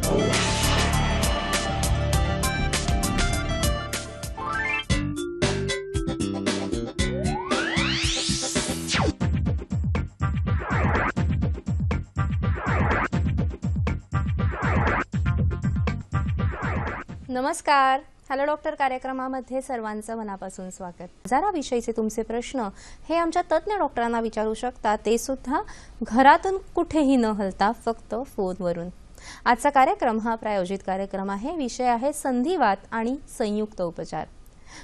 नमस्कार. Hello doctor कार्यक्रमामध्ये सर्वांचं मनापासून स्वागत. आजाराविषयीचे तुमचे प्रश्न हे आमच्या तज्ञ डॉक्टरांना विचारू शकता, ते सुद्धा घरातून कुठेही न हलता फक्त फोनवरून. आजचा कार्यक्रम हा प्रायोजित कार्यक्रम आहे. विषय आहे संधिवात आणि संयुक्त उपचार.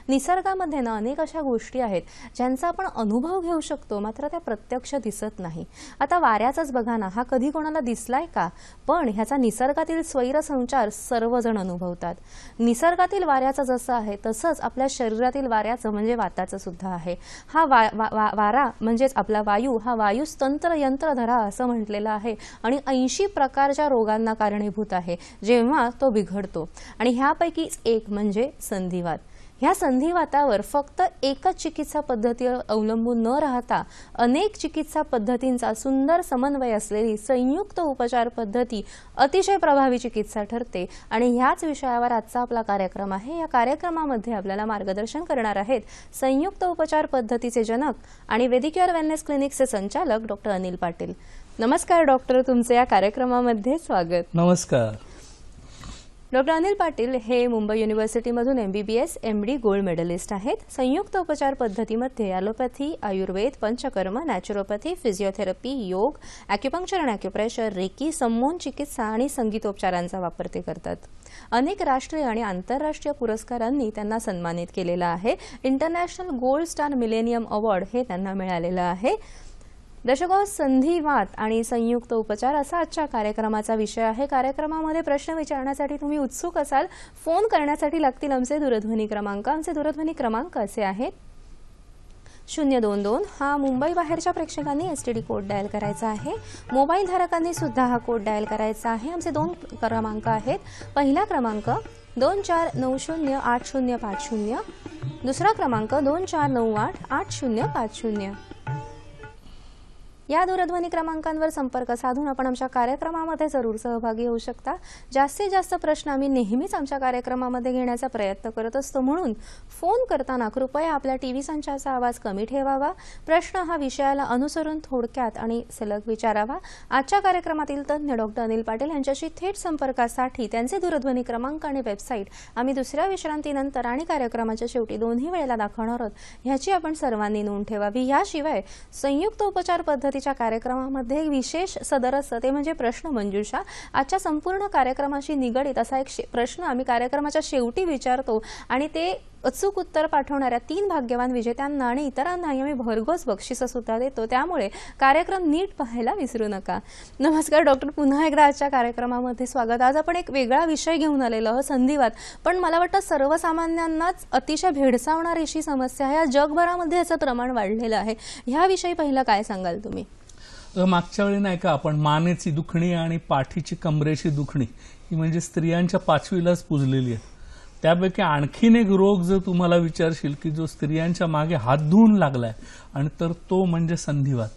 निसर्गामध्ये ना अनेक अशा गोष्टी आहेत ज्यांचा आपण अनुभव घेऊ शकतो, मात्र त्या प्रत्यक्ष दिसत नाही. आता वाऱ्याचाच बघा ना, हा कधी कोणाला दिसलाय का? पण ह्याचा निसर्गातील स्वैरसंचार सर्वजण अनुभवतात. निसर्गातील वाऱ्याचं जसं आहे तसंच आपल्या शरीरातील वाऱ्याचं म्हणजे वाताचं सुद्धा आहे. हा वारा म्हणजेच आपला वायू, हा वायुस्तंत्र यंत्रधरा असं म्हटलेलं आहे आणि 80 प्रकारच्या रोगांना कारणीभूत आहे जेव्हा तो बिघडतो. आणि ह्यापैकीच एक म्हणजे संधिवात. ह्या संधिवातावर फक्त एकच चिकित्सा पद्धती अवलंबून न राहता अनेक चिकित्सा पद्धतींचा सुंदर समन्वय असलेली संयुक्त उपचार पद्धती अतिशय प्रभावी चिकित्सा ठरते. आणि ह्याच विषयावर आजचा आपला कार्यक्रम आहे. या कार्यक्रमामध्ये आपल्याला मार्गदर्शन करणार आहेत संयुक्त उपचार पद्धतीचे जनक आणि वेदिक्युअर वेलनेस क्लिनिकचे संचालक डॉक्टर अनिल पाटील. नमस्कार डॉक्टर, तुमचे या कार्यक्रमामध्ये स्वागत. नमस्कार. डॉक्टर अनिल पाटील हे मुंबई युनिव्हर्सिटीमधून MBBS MD गोल्ड मेडलिस्ट आहेत. संयुक्त उपचार पद्धतीमध्ये allopathy, Ayurveda, panchakarma, naturopathy, physiotherapy, yoga, acupuncture आणि ॲक्युप्रेशर, रेकी, सम्मोहन चिकित्सा आणि संगीतोपचारांचा वापर ते करतात. अनेक राष्ट्रीय आणि आंतरराष्ट्रीय पुरस्कारांनी त्यांना सन्मानित केलेलं आहे. International gold star millennium award हे त्यांना मिळालेलं आहे. दर्शको, संधिवात आणि संयुक्त उपचार असा आजच्या कार्यक्रमाचा विषय आहे. कार्यक्रमामध्ये प्रश्न विचारण्यासाठी तुम्ही उत्सुक असाल, फोन करण्यासाठी लागतील आमचे दूरध्वनी क्रमांक. आमचे दूरध्वनी क्रमांक असे आहेत: 022 हा मुंबई बाहेरच्या प्रेक्षकांनी STD कोड डायल करायचा आहे. मोबाईल धारकांनी सुद्धा हा कोड डायल करायचा आहे. आमचे 2 क्रमांक आहेत. पहिला क्रमांक 24908050, दुसरा क्रमांक 24988050. या दूरध्वनी क्रमांकांवर संपर्क साधून आपण आमच्या कार्यक्रमामध्ये जरूर सहभागी होऊ शकता. जास्तीत जास्त प्रश्न आम्ही नेहमीच आमच्या कार्यक्रमामध्ये घेण्याचा प्रयत्न करत असतो, म्हणून फोन करताना कृपया आपल्या टीव्ही संचाचा आवाज कमी ठेवावा. प्रश्न हा विषयाला अनुसरून थोडक्यात आणि सलग विचारावा. आजच्या कार्यक्रमातील तज्ञ डॉक्टर अनिल पाटील यांच्याशी थेट संपर्कासाठी त्यांचे दूरध्वनी क्रमांक आणि वेबसाईट आम्ही दुसऱ्या विश्रांतीनंतर आणि कार्यक्रमाच्या शेवटी दोन्ही वेळेला दाखवणार आहोत, ह्याची आपण सर्वांनी नोंद ठेवावी. याशिवाय संयुक्त उपचार पद्धती कार्यक्रमामध्ये एक विशेष सदर असतं, ते म्हणजे प्रश्न मंजुषा. आजच्या संपूर्ण कार्यक्रमाशी निगडित असा एक प्रश्न आम्ही कार्यक्रमाच्या शेवटी विचारतो आणि ते अचूक उत्तर पाठवणाऱ्या 3 भाग्यवान विजेत्यांना आणि इतरांनाही आम्ही भरघोस बक्षिसं सुद्धा देतो. त्यामुळे कार्यक्रम नीट पाहायला विसरू नका. नमस्कार डॉक्टर, पुन्हा एकदा आजच्या कार्यक्रमामध्ये स्वागत. आज आपण एक वेगळा विषय घेऊन आलेलो संधिवात, पण मला वाटतं सर्वसामान्यांनाच अतिशय भेडसावणारी अशी समस्या आहे. जगभरामध्ये याचं प्रमाण वाढलेलं आहे. ह्याविषयी पहिलं काय सांगाल तुम्ही? मागच्या वेळी नाही का आपण मानेची दुखणी आणि पाठीची कमरेची दुखणी ही म्हणजे स्त्रियांच्या 5वीलाच पुजलेली आहे. त्यापैकी आणखीन एक रोग जर तुम्हाला विचारशील की जो स्त्रियांच्या मागे हात धुवून लागलाय आणि तर तो म्हणजे संधिवात.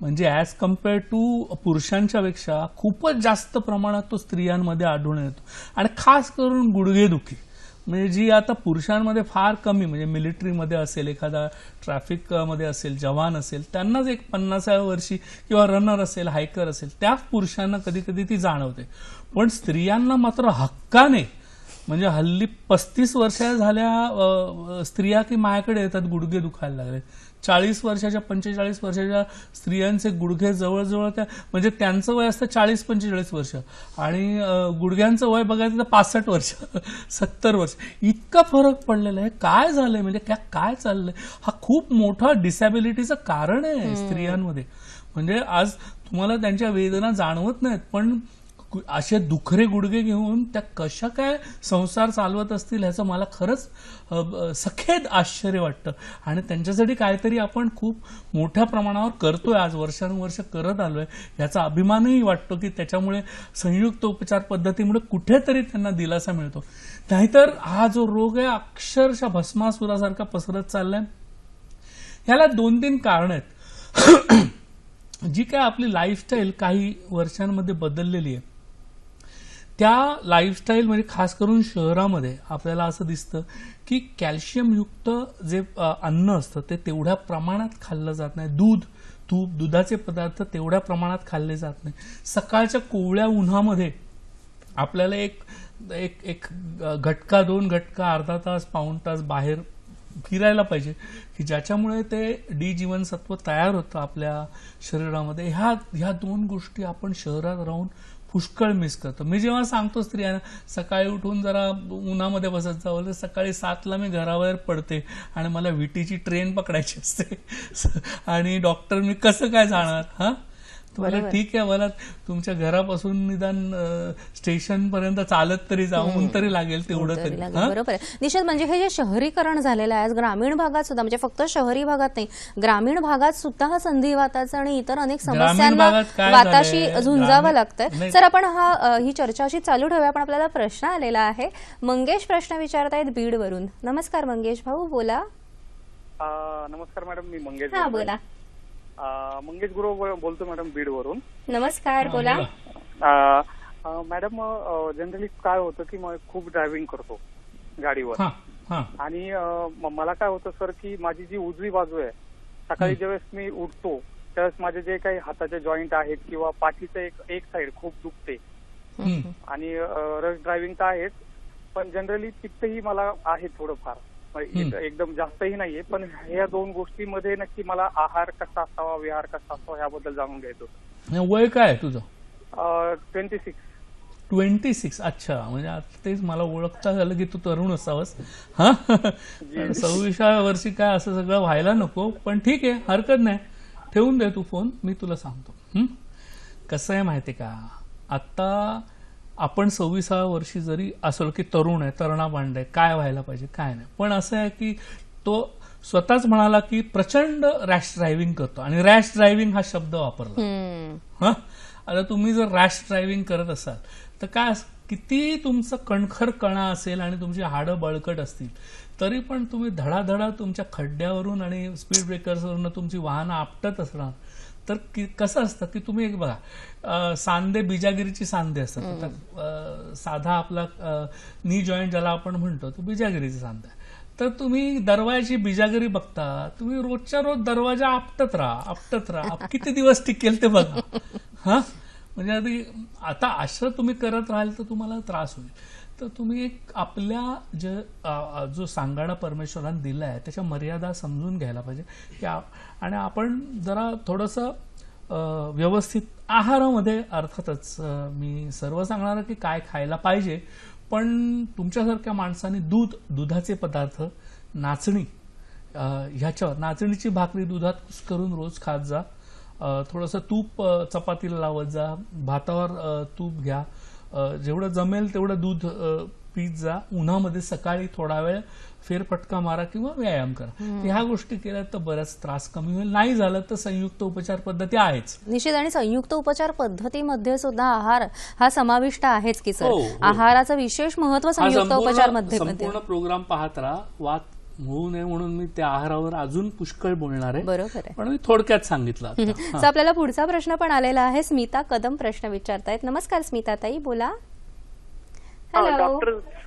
म्हणजे ॲज कम्पेअर टू पुरुषांच्या पेक्षा खूपच जास्त प्रमाणात तो स्त्रियांमध्ये आढळून येतो. आणि खास करून गुडघेदुखी म्हणजे जी आता पुरुषांमध्ये फार कमी, म्हणजे मिलिटरीमध्ये असेल, एखादा ट्रॅफिकमध्ये असेल, जवान असेल, त्यांनाच एक 50व्या वर्षी किंवा रनर असेल, हायकर असेल, त्या पुरुषांना कधी कधी ती जाणवते. पण स्त्रियांना मात्र हक्काने, म्हणजे हल्ली 35 वर्ष झाल्या स्त्रिया की माझ्याकडे येतात गुडघे दुखायला लागले. 40 वर्षाच्या 45 वर्षाच्या स्त्रियांचे गुडघे जवळजवळ त्या म्हणजे त्यांचं वय असतं 40-45 वर्ष आणि गुडघ्यांचं वय बघायचं तर 65 वर्ष 70 वर्ष. इतका फरक पडलेला आहे. काय झालंय म्हणजे काय चाललंय? हा खूप मोठा डिसॅबिलिटीचं कारण आहे स्त्रियांमध्ये. म्हणजे आज तुम्हाला त्यांच्या वेदना जाणवत नाहीत, पण असे दुखरे गुडघे घेऊन त्या कशा काय संसार चालवत असतील ह्याचं मला खरंच सखेद आश्चर्य वाटतं. आणि त्यांच्यासाठी काहीतरी आपण खूप मोठ्या प्रमाणावर करतोय, आज वर्षानुवर्ष करत आलोय, याचा अभिमानही वाटतो की त्याच्यामुळे संयुक्त उपचार पद्धतीमुळे कुठेतरी त्यांना दिलासा मिळतो. नाहीतर हा जो रोग आहे अक्षरशः भस्मासुरासारखा पसरत चाललाय. ह्याला 2-3 कारण आहेत. जी काय आपली लाईफस्टाईल काही वर्षांमध्ये बदललेली आहे त्या लाईफस्टाईल म्हणजे खास करून शहरामध्ये आपल्याला असं दिसतं की कॅल्शियमयुक्त जे अन्न असतं ते तेवढ्या प्रमाणात खाल्लं जात नाही. दूध, तूप, दुधाचे पदार्थ तेवढ्या प्रमाणात खाल्ले जात नाही. सकाळच्या कोवळ्या उन्हामध्ये आपल्याला एक एक एक घटका, 2 घटका, अर्धा तास, पाऊण तास बाहेर फिरायला पाहिजे की ज्याच्यामुळे ते डी जीवनसत्व तयार होतं आपल्या शरीरामध्ये. ह्या 2 गोष्टी आपण शहरात राहून पुष्कळ मिस करतो. मी जेव्हा सांगतो स्त्रियांना सकाळी उठून जरा उन्हामध्ये बसत जावं, तर सकाळी 7ला मी घराबाहेर पडते आणि मला विटीची ट्रेन पकडायची असते आणि डॉक्टर मी कसं काय जाणार. हा, तुम्हाला ठीक आहे, मला तुमच्या घरापासून निदान स्टेशन पर्यंत चालत तरी जाऊन तरी लागेल तेवढं तरी. बरोबर आहे निश्चित. म्हणजे हे जे शहरीकरण झालेलं आहे ग्रामीण भागात सुद्धा, म्हणजे फक्त शहरी भागात नाही, ग्रामीण भागात सुद्धा हा संधिवाताचा आणि इतर अनेक समस्यांना वाताशी झुंजावं लागतंय. सर आपण ही चर्चा अशी चालू ठेवूया, पण आपल्याला प्रश्न आलेला आहे. मंगेश प्रश्न विचारतायत बीडवरून. नमस्कार मंगेश भाऊ, बोला. नमस्कार मॅडम, मी मंगेश. हा बोला. मंगेश गुरु बोलतो मॅडम, बीड वरून. नमस्कार, बोला. मॅडम जनरली काय होतं की मी खूप ड्रायव्हिंग करतो गाडीवर आणि मला काय होतं सर की माझी जी उजवी बाजू आहे, सकाळी ज्यावेळेस मी उठतो त्यावेळेस माझे जे काही हाताचे जॉईंट आहेत किंवा पाठीचं एक साइड खूप दुखते आणि रश ड्रायव्हिंग तर आहेच, पण जनरली पित्तही मला आहे थोडंफार, एकदम जास्तही नाहीये. पण ह्या 2 गोष्टीमध्ये नक्की मला आहार कसा असावा, विहार कसा असावा ह्याबद्दल जाणून घ्यायचं. वय काय तुझं? 26. 26. अच्छा, म्हणजे आता तेच मला ओळखता झालं की तू तरुण असावंस. हा, 26व्या वर्षी काय असं सगळं व्हायला नको, पण ठीक आहे, हरकत नाही. ठेवून दे तू फोन, मी तुला सांगतो. कसं आहे माहिती का, आता आपण 26व्या वर्षी जरी असलो की तरुण आहे, तरुणाबांड आहे, काय व्हायला पाहिजे काय नाही, पण असं आहे की तो स्वतःच म्हणाला की प्रचंड रॅश ड्रायव्हिंग करतो आणि रॅश ड्रायव्हिंग हा शब्द वापरला. आता तुम्ही जर रॅश ड्रायव्हिंग करत असाल तर काय, किती तुमचं कणखर कणा असेल आणि तुमची हाडं बळकट असतील तरी पण तुम्ही धडाधडा तुमच्या खड्ड्यावरून आणि स्पीड ब्रेकर्सवरून तुमची वाहनं आपटत असणार. तर कसं असतं की तुम्ही एक बघा, सांधे बिजागिरीची सांधे असतात. आता साधा आपला नी जॉईंट ज्याला आपण म्हणतो तो बिजागिरीचा सांधा. तर तुम्ही दरवाजाची बिजागिरी बघता, तुम्ही रोजच्या रोज दरवाजा आपटत राहा, किती दिवस टिकेल ते बघा. हा, म्हणजे आता असं तुम्ही करत राहाल तर तुम्हाला त्रास होईल. तर तुम्ही एक आपल्या जो सांगाडा परमेश्वराने दिलाय त्याच्या मर्यादा समजून घ्यायला पाहिजे की आणि आपण जरा थोडंसं व्यवस्थित आहारामध्ये, अर्थातच मी सर्व सांगणार की काय खायला पाहिजे, पण तुमच्यासारख्या माणसाने दुधाचे पदार्थ, नाचणी, ह्याच्यावर नाचणीची भाकरी दुधात करून रोज खात जा. थोडंसं तूप चपातीला लावत जा, भातावर तूप घ्या, जेवढं जमेल तेवढं दूध पीत जा. उन्हामध्ये सकाळी थोडा वेळ फेरफटका मारा किंवा व्यायाम करा. ह्या गोष्टी केल्या तर बराच त्रास कमी होईल. नाही झालं तर संयुक्त उपचार पद्धती आहेच निश्चित. आणि संयुक्त उपचार पद्धतीमध्ये सुद्धा आहार हा समाविष्ट आहेच की सर. आहाराचं विशेष महत्व संयुक्त उपचार मध्ये. संपूर्ण प्रोग्राम पाहत राहा, वाद होऊ नये म्हणून मी त्या आहारावर अजून पुष्कळ बोलणार आहे. बरोबर आहे, पण मी थोडक्यात सांगितलं. आपल्याला पुढचा प्रश्न पण आलेला आहे. स्मिता कदम प्रश्न विचारतायत. नमस्कार स्मिता ताई, बोला. हॅलो.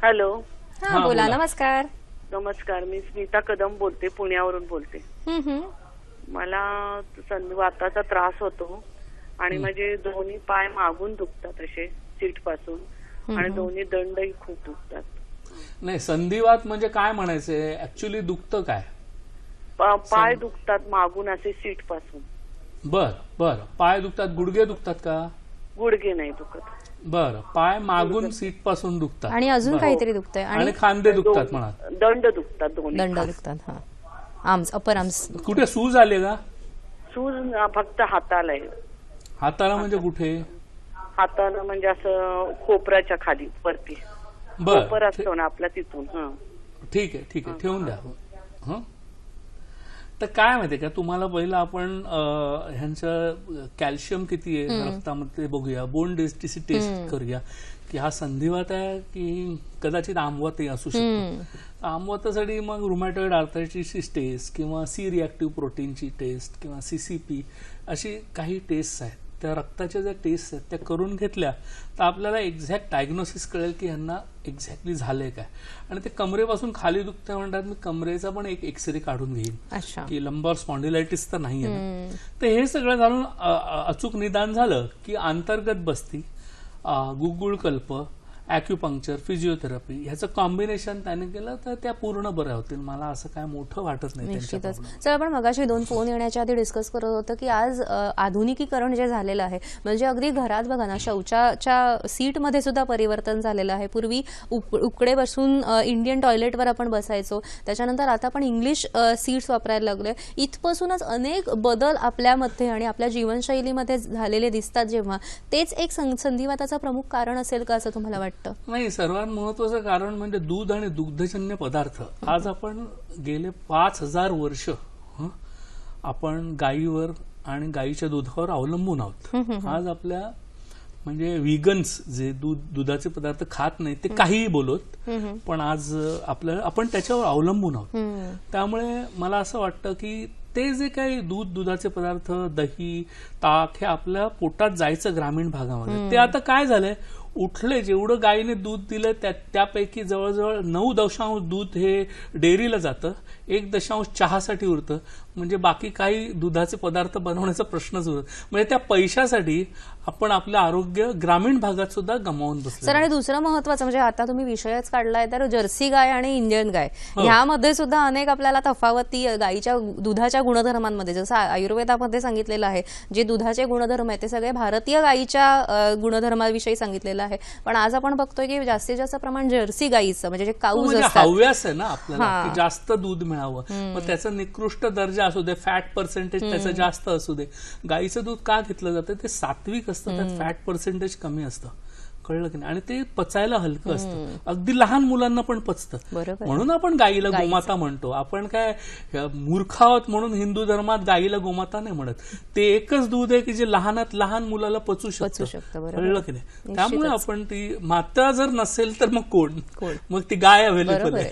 हॅलो. हा बोला. नमस्कार. नमस्कार, मी स्मिता कदम बोलते, पुण्यावरून बोलते. मला संधिवाताचा त्रास होतो आणि माझे दोन्ही पाय मागून दुखतात असे सीट पासून आणि दोन्ही दंडही खूप दुखतात. नाही, संधिवात म्हणजे काय म्हणायचंय ऍक्च्युली, दुखतं काय? पाय दुखतात मागून असे सीट पासून. बर, पाय दुखतात, गुडघे दुखतात का? गुडघे नाही दुखत. बरं, पाय मागून सीट पासून दुखतात आणि अजून काहीतरी दुखतंय आणि खांदे दुखतात म्हणा. दंड दुखतात, दोन्ही दंड दुखतात. हा, आर्म्स, अपर आर्म्स. कुठे सूज आले का? सूज फक्त हाताला आहे. हाताला म्हणजे कुठे? हाताला म्हणजे असं कोपऱ्याच्या खाली वरती कोपर असतो ना आपला, तिथून. ठीक आहे, ठेवून द्या. तर काय माहितीये का, तुम्हाला पहिलं आपण ह्यांचं कॅल्शियम किती आहे रक्तामध्ये बघूया, बोन डेन्सिटी टेस्ट करूया की हा संधिवात आहे की कदाचित आमवातही असू शकतो. आमवातासाठी मग रुमॅटॉइड आर्थरायटिसची टेस्ट किंवा सी रिॲक्टिव्ह प्रोटीनची टेस्ट किंवा CCP अशी काही टेस्ट आहेत. त्या रक्ताच्या ज्या टेस्ट आहेत त्या करून घेतल्या तर आपल्याला एक्झॅक्ट डायग्नोसिस कळेल की ह्यांना एक्झॅक्टली झालंय काय. आणि ते कमरेपासून खाली दुखतं म्हणतात, मी कमरेचा पण एक एक्सरे काढून घेईन की लंबर स्पॉन्डिलायटिस तर नाहीये ना. तर हे सगळं झालं, अचूक निदान झालं की अंतर्गत बस्ती, गुळगुळकल्प, ॲक्युपंक्चर, फिजिओथेरपी ह्याचं कॉम्बिनेशन त्याने केलं तर त्या पूर्ण बऱ्या होतील. मला असं काय मोठं वाटत नाही. निश्चितच. सर, आपण मगाशी 2 फोन येण्याच्या आधी डिस्कस करत होतो की आज आधुनिकीकरण जे झालेलं आहे, म्हणजे अगदी घरात बघा ना, शौचाच्या सीटमध्ये सुद्धा परिवर्तन झालेलं आहे. पूर्वी उकडे बसून इंडियन टॉयलेटवर आपण बसायचो, त्याच्यानंतर आता आपण इंग्लिश सीट्स वापरायला लागलोय. इथपासूनच अनेक बदल आपल्यामध्ये आणि आपल्या जीवनशैलीमध्ये झालेले दिसतात. जेव्हा तेच एक संधिवाताचं प्रमुख कारण असेल का असं तुम्हाला वाटतं? नाही, सर्वात महत्वाचं कारण म्हणजे दूध आणि दुग्धजन्य पदार्थ. आज आपण गेले 5000 वर्ष आपण गायीवर आणि गायीच्या दुधावर अवलंबून आहोत. आज आपल्या म्हणजे व्हिगन्स जे दुधाचे पदार्थ खात नाही ते काहीही बोलत, पण आज आपण त्याच्यावर अवलंबून आहोत. त्यामुळे मला असं वाटतं की ते जे काही दुधाचे पदार्थ, दही, ताक हे आपल्या पोटात जायचं ग्रामीण भागामध्ये, ते आता काय झालंय, उठले जेवढं गायीने दूध दिलं त्यापैकी जवळजवळ 9 दूध हे डेअरीला जातं, 1 चहासाठी उरतं. म्हणजे बाकी काही दुधाचे पदार्थ बनवण्याचा प्रश्नच उरत. म्हणजे त्या पैशासाठी आपण आपलं आरोग्य ग्रामीण भागात सुद्धा गमावून बसलो. सर, आणि दुसरं महत्वाचं म्हणजे आता तुम्ही विषयच काढलाय तर जर्सी गाय आणि इंडियन गाय ह्यामध्ये सुद्धा अनेक आपल्याला तफावती गायीच्या दुधाच्या गुणधर्मांमध्ये, जसं आयुर्वेदामध्ये सांगितलेलं आहे, जे दुधाचे गुणधर्म आहेत ते सगळे भारतीय गायीच्या गुणधर्माविषयी सांगितलेलं आहे. पण आज आपण बघतोय की जास्तीत जास्त प्रमाण जर्सी गायीचं, म्हणजे जे काऊज असतात, हव्यास आहे ना आपल्याला की जास्त दूध मिळावं, मग त्याचा निकृष्ट दर्जा असू दे, फॅट पर्सेंटेज त्याचं जास्त असू दे. गायीचं दूध का घेतलं जातं, ते सात्विक असतं, त्यात फॅट पर्सेंटेज कमी असतं, कळलं की नाही, आणि ते पचायला हलकं असतं, अगदी लहान मुलांना पण पचतं. म्हणून आपण गायीला गोमाता म्हणतो. आपण काय मूर्ख आहोत म्हणून हिंदू धर्मात गायीला गोमाता नाही म्हणत. ते एकच दूध आहे की जे लहानात लहान मुलाला पचू शकतं, कळलं की नाही. त्यामुळे आपण ती माता जर नसेल तर मग कोण, मग ती गाय अवेलेबल आहे.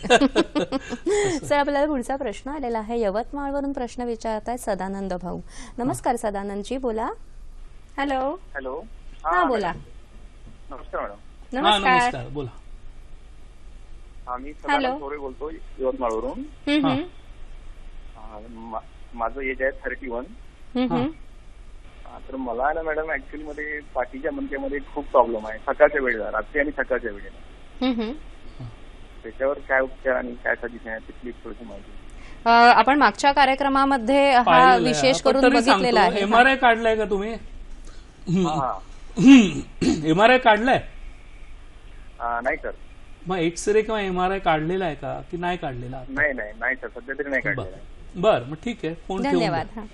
सर, आपल्याला पुढचा प्रश्न आलेला आहे, यवतमाळवरून प्रश्न विचारतायत सदानंद भाऊ. नमस्कार सदानंदजी, बोला. हॅलो. हॅलो. हा, बोला. नमस्कार मॅडम. नमस्कार, बोला. मी सदानंद थोरे बोलतो यवतमाळवरून. माझं एज आहे 31. तर मला ना मॅडम ऍक्च्युअली मध्ये पाठीच्या मणक्यामध्ये खूप प्रॉब्लेम आहे, सकाळच्या वेळेला, रात्री आणि सकाळच्या वेळेला. त्याच्यावर काय उपचार आणि काय सजेशन आहे तिथली थोडीशी माहिती. आपण मागच्या कार्यक्रमामध्ये हा विशेष करून बघितलेला आहे. MRI काढलाय का तुम्ही? MRI काढलाय? नाही सर. मग एक्सरे किंवा MRI काढलेला आहे का की नाही काढलेला? नाही सर, सध्या तरी नाही काढलेला. बर, मग ठीक आहे, फोन ठेवून. धन्यवाद.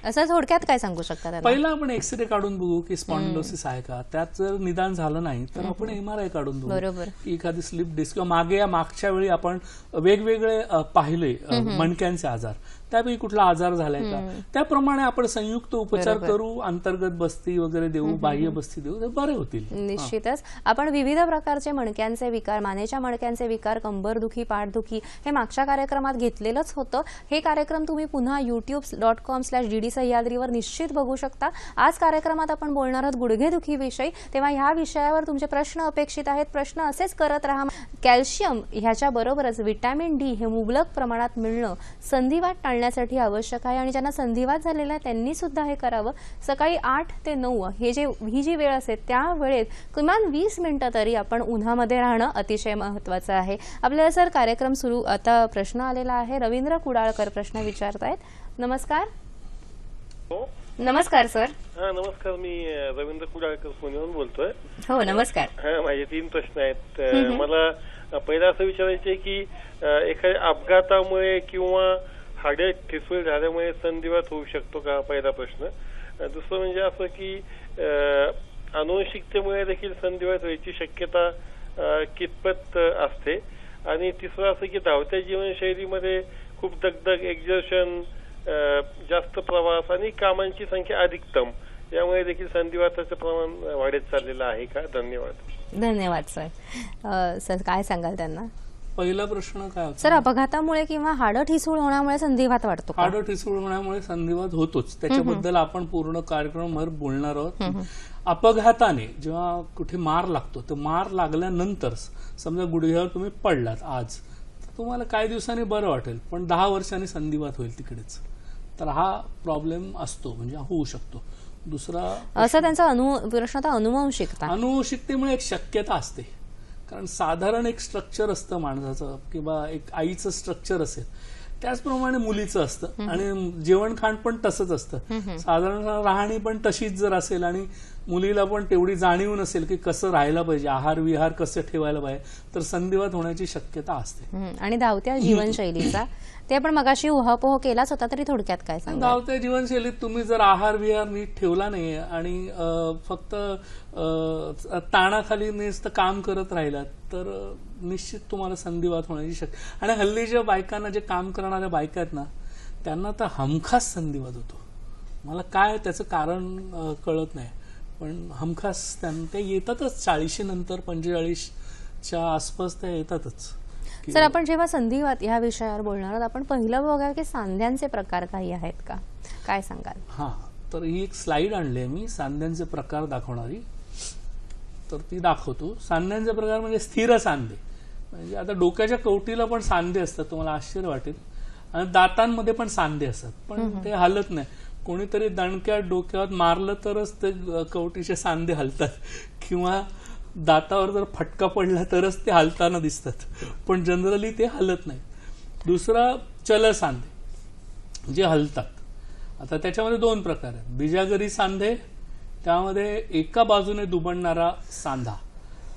असं थोडक्यात काय सांगू शकता? पहिला आपण एक्सरे काढून बघू की स्पॉन्डिलोसिस आहे का. त्यात जर निदान झालं नाही तर आपण MRI काढून बघू. बरोबर. एखादी स्लिप डिस्क किंवा मागच्या वेळी आपण वेगवेगळे पाहिले मणक्यांचे आजार, त्यापैकी कुठला आजार झालाय का, त्याप्रमाणे आपण संयुक्त उपचार करू, अंतर्गत बस्ती वगैरे देऊ, बाह्य बस्ती देऊ, ते बरे होतील. निश्चितच. आपण विविध प्रकारचे मणक्यांचे विकार, मानेच्या मणक्यांचे विकार, कंबरदुखी, पाठदुखी हे मागच्या कार्यक्रमात घेतलेलंच होतं. हे कार्यक्रम तुम्ही पुन्हा youtube.com/DD सह्याद्रीवर निश्चित बघू शकता. आज कार्यक्रमात आपण बोलणार आहोत गुडघेदुखी विषयी, तेव्हा ह्या विषयावर तुमचे प्रश्न अपेक्षित आहेत. प्रश्न असेच करत राहा. कॅल्शियम ह्याच्या बरोबरच व्हिटॅमिन डी हे मुबलक प्रमाणात मिळणं संधिवात टाळण्यासाठी आवश्यक आहे, आणि ज्यांना संधिवात झालेला आहे त्यांनी सुद्धा हे करावं. सकाळी 8 ते 9 ही जी वेळ असेल त्या वेळेत किमान 20 मिनिटं तरी आपण उन्हामध्ये राहणं अतिशय महत्वाचं आहे. आपल्याला सर कार्यक्रम सुरू, आता प्रश्न आलेला आहे, रवींद्र कुडाळकर प्रश्न विचारतायत. नमस्कार. नमस्कार सर. नमस्कार, मी रवींद्र कुडाळकर पुण्याहून बोलतोय. हो, नमस्कार. माझे 3 प्रश्न आहेत. मला पहिला असं विचारायचं आहे की एखाद्या अपघातामुळे किंवा हाडे ठिसूळ झाल्यामुळे संधिवात होऊ शकतो का, पहिला प्रश्न. दुसरं म्हणजे असं की अनुवंशिकतेमुळे देखील संधिवात व्हायची शक्यता कितपत असते. आणि तिसरं असं की धावत्या जीवनशैलीमध्ये खूप दगदग, एक्झर्शन, जास्त प्रवास आणि कामांची संख्या अधिकतम, यामुळे देखील संधिवाताचं प्रमाण वाढत चाललेलं आहे का? धन्यवाद. धन्यवाद सर. सर, काय सांगाल त्यांना? पहिला प्रश्न काय होता सर? अपघातामुळे किंवा हाडं ठिसूळ होण्यामुळे संधिवात वाढतो का? हाडं ठिसूळ होण्यामुळे संधिवात होतोच, त्याच्याबद्दल आपण पूर्ण कार्यक्रमभर बोलणार आहोत. अपघाताने जेव्हा कुठे मार लागतो, तर मार लागल्यानंतर समजा गुडघ्यावर तुम्ही पडलात आज, तर तुम्हाला काही दिवसांनी बरं वाटेल, पण 10 वर्षांनी संधिवात होईल तिकडेच. तर हा प्रॉब्लेम असतो, म्हणजे होऊ शकतो. दुसरा असं त्यांचा प्रश्न अनुवंशिकता. अनुवंशिकतेमुळे एक शक्यता असते, कारण साधारण एक स्ट्रक्चर असतं माणसाचं किंवा एक आईचं स्ट्रक्चर असेल, त्याचप्रमाणे मुलीचं असतं आणि जेवण खाण पण तसंच असतं. साधारण राहणी पण तशीच जर असेल आणि मुलीला पण तेवढी जाणीव नसेल की कसं राहायला पाहिजे, आहार विहार कसं ठेवायला पाहिजे, तर संधिवात होण्याची शक्यता असते. आणि धावत्या जीवनशैलीचा ते आपण मगाशी उहापोह केलाच होता, तरी थोडक्यात काय सांगा? धावत्या जीवनशैलीत तुम्ही जर आहार विहार नीट ठेवला नाही आणि फक्त ताणाखाली नुसतं काम करत राहिलात, तर निश्चित तुम्हाला संधिवात होण्याची शक्यता. आणि हल्लीच्या बायकांना, जे काम करणाऱ्या बायका आहेत ना, त्यांना तर हमखास संधिवात होतो. मला काय त्याचं कारण कळत नाही, पण हमखास ते येतातच 40 नंतर, 45च्या आसपास त्या येतातच. सर, आपण जेव्हा संधिवात ह्या विषयावर बोलणार आहोत, आपण पहिलं बघा की सांध्यांचे प्रकार काही आहेत का, काय सांगाल? हा, तर ही एक स्लाइड आणली आहे मी सांध्यांचे प्रकार दाखवणारी, तर ती दाखवतो. सांध्यांचे प्रकार म्हणजे स्थिर सांधे, म्हणजे आता डोक्याच्या कवटीला पण सांधे असतात, तुम्हाला आश्चर्य वाटेल, आणि दातांमध्ये पण सांधे असतात, पण ते हलत नाही. कोणीतरी दणक्यात डोक्यावर मारलं तरच ते कवटीचे सांधे हलतात, किंवा दातावर जर फटका पडला तरच ते हलताना दिसतात, पण जनरली ते हलत नाही. दुसरा चल सांधे, जे हलतात. आता त्याच्यामध्ये 2 प्रकार आहेत. बिजागरी सांधे, त्यामध्ये एका बाजूने दुमडणारा सांधा.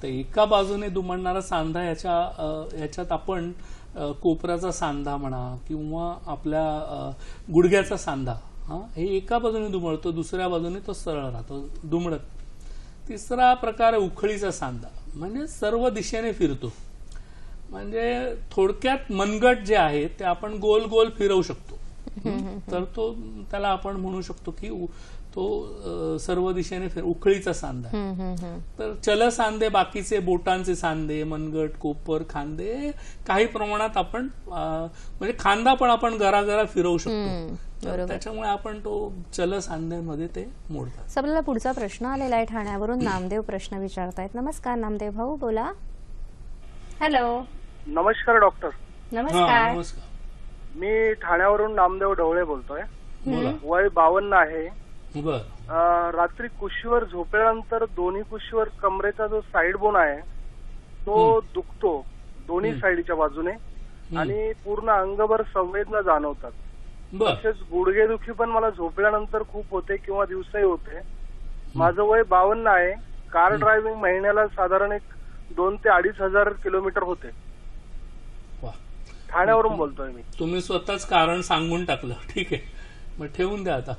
तर एका बाजूने दुमडणारा सांधा याच्यात आपण कोपऱ्याचा सांधा म्हणा किंवा आपल्या गुडघ्याचा सांधा, हे एका बाजूने दुमडतो, दुसऱ्या बाजूने तो सरळ राहतो, दुमडत. तिसरा प्रकार आहे उखळीचा सांधा, म्हणजे सर्व दिशेने फिरतो. म्हणजे थोडक्यात मनगट जे आहे ते आपण गोल गोल फिरवू शकतो, तर त्याला आपण म्हणू शकतो की तो सर्व दिशेने उखळीचा सांधा. तर चल सांधे बाकीचे बोटांचे सांधे, मनगट, कोपर, खांदे काही प्रमाणात आपण म्हणजे खांदा पण आपण गरागरा फिरवू शकतो, त्याच्यामुळे आपण तो चल सांध्यांमध्ये ते मोडतात. आपल्याला पुढचा प्रश्न आलेला आहे ठाण्यावरून. नामदेव प्रश्न विचारतायत. नमस्कार नामदेव भाऊ, बोला. हॅलो. नमस्कार डॉक्टर. नमस्कार. मी ठाण्यावरून नामदेव ढवळे बोलतोय. वय 52 आहे. रात्री कुशीवर झोपल्यानंतर दोन्ही कुशीवर कमरेचा जो साईड बोन आहे तो दुखतो दोन्ही साईडच्या बाजूने, आणि पूर्ण अंगभर संवेदना जाणवतात. तसेच गुडघेदुखी पण मला झोपल्यानंतर खूप होते किंवा दिवसाही होते. माझं वय 52 आहे. कार ड्रायव्हिंग महिन्याला साधारण एक 2,000 ते 2,500 किलोमीटर होते. ठाण्यावरून बोलतोय मी. तुम्ही स्वतःच कारण सांगून टाकलं, ठीक आहे, मग ठेवून द्या आता.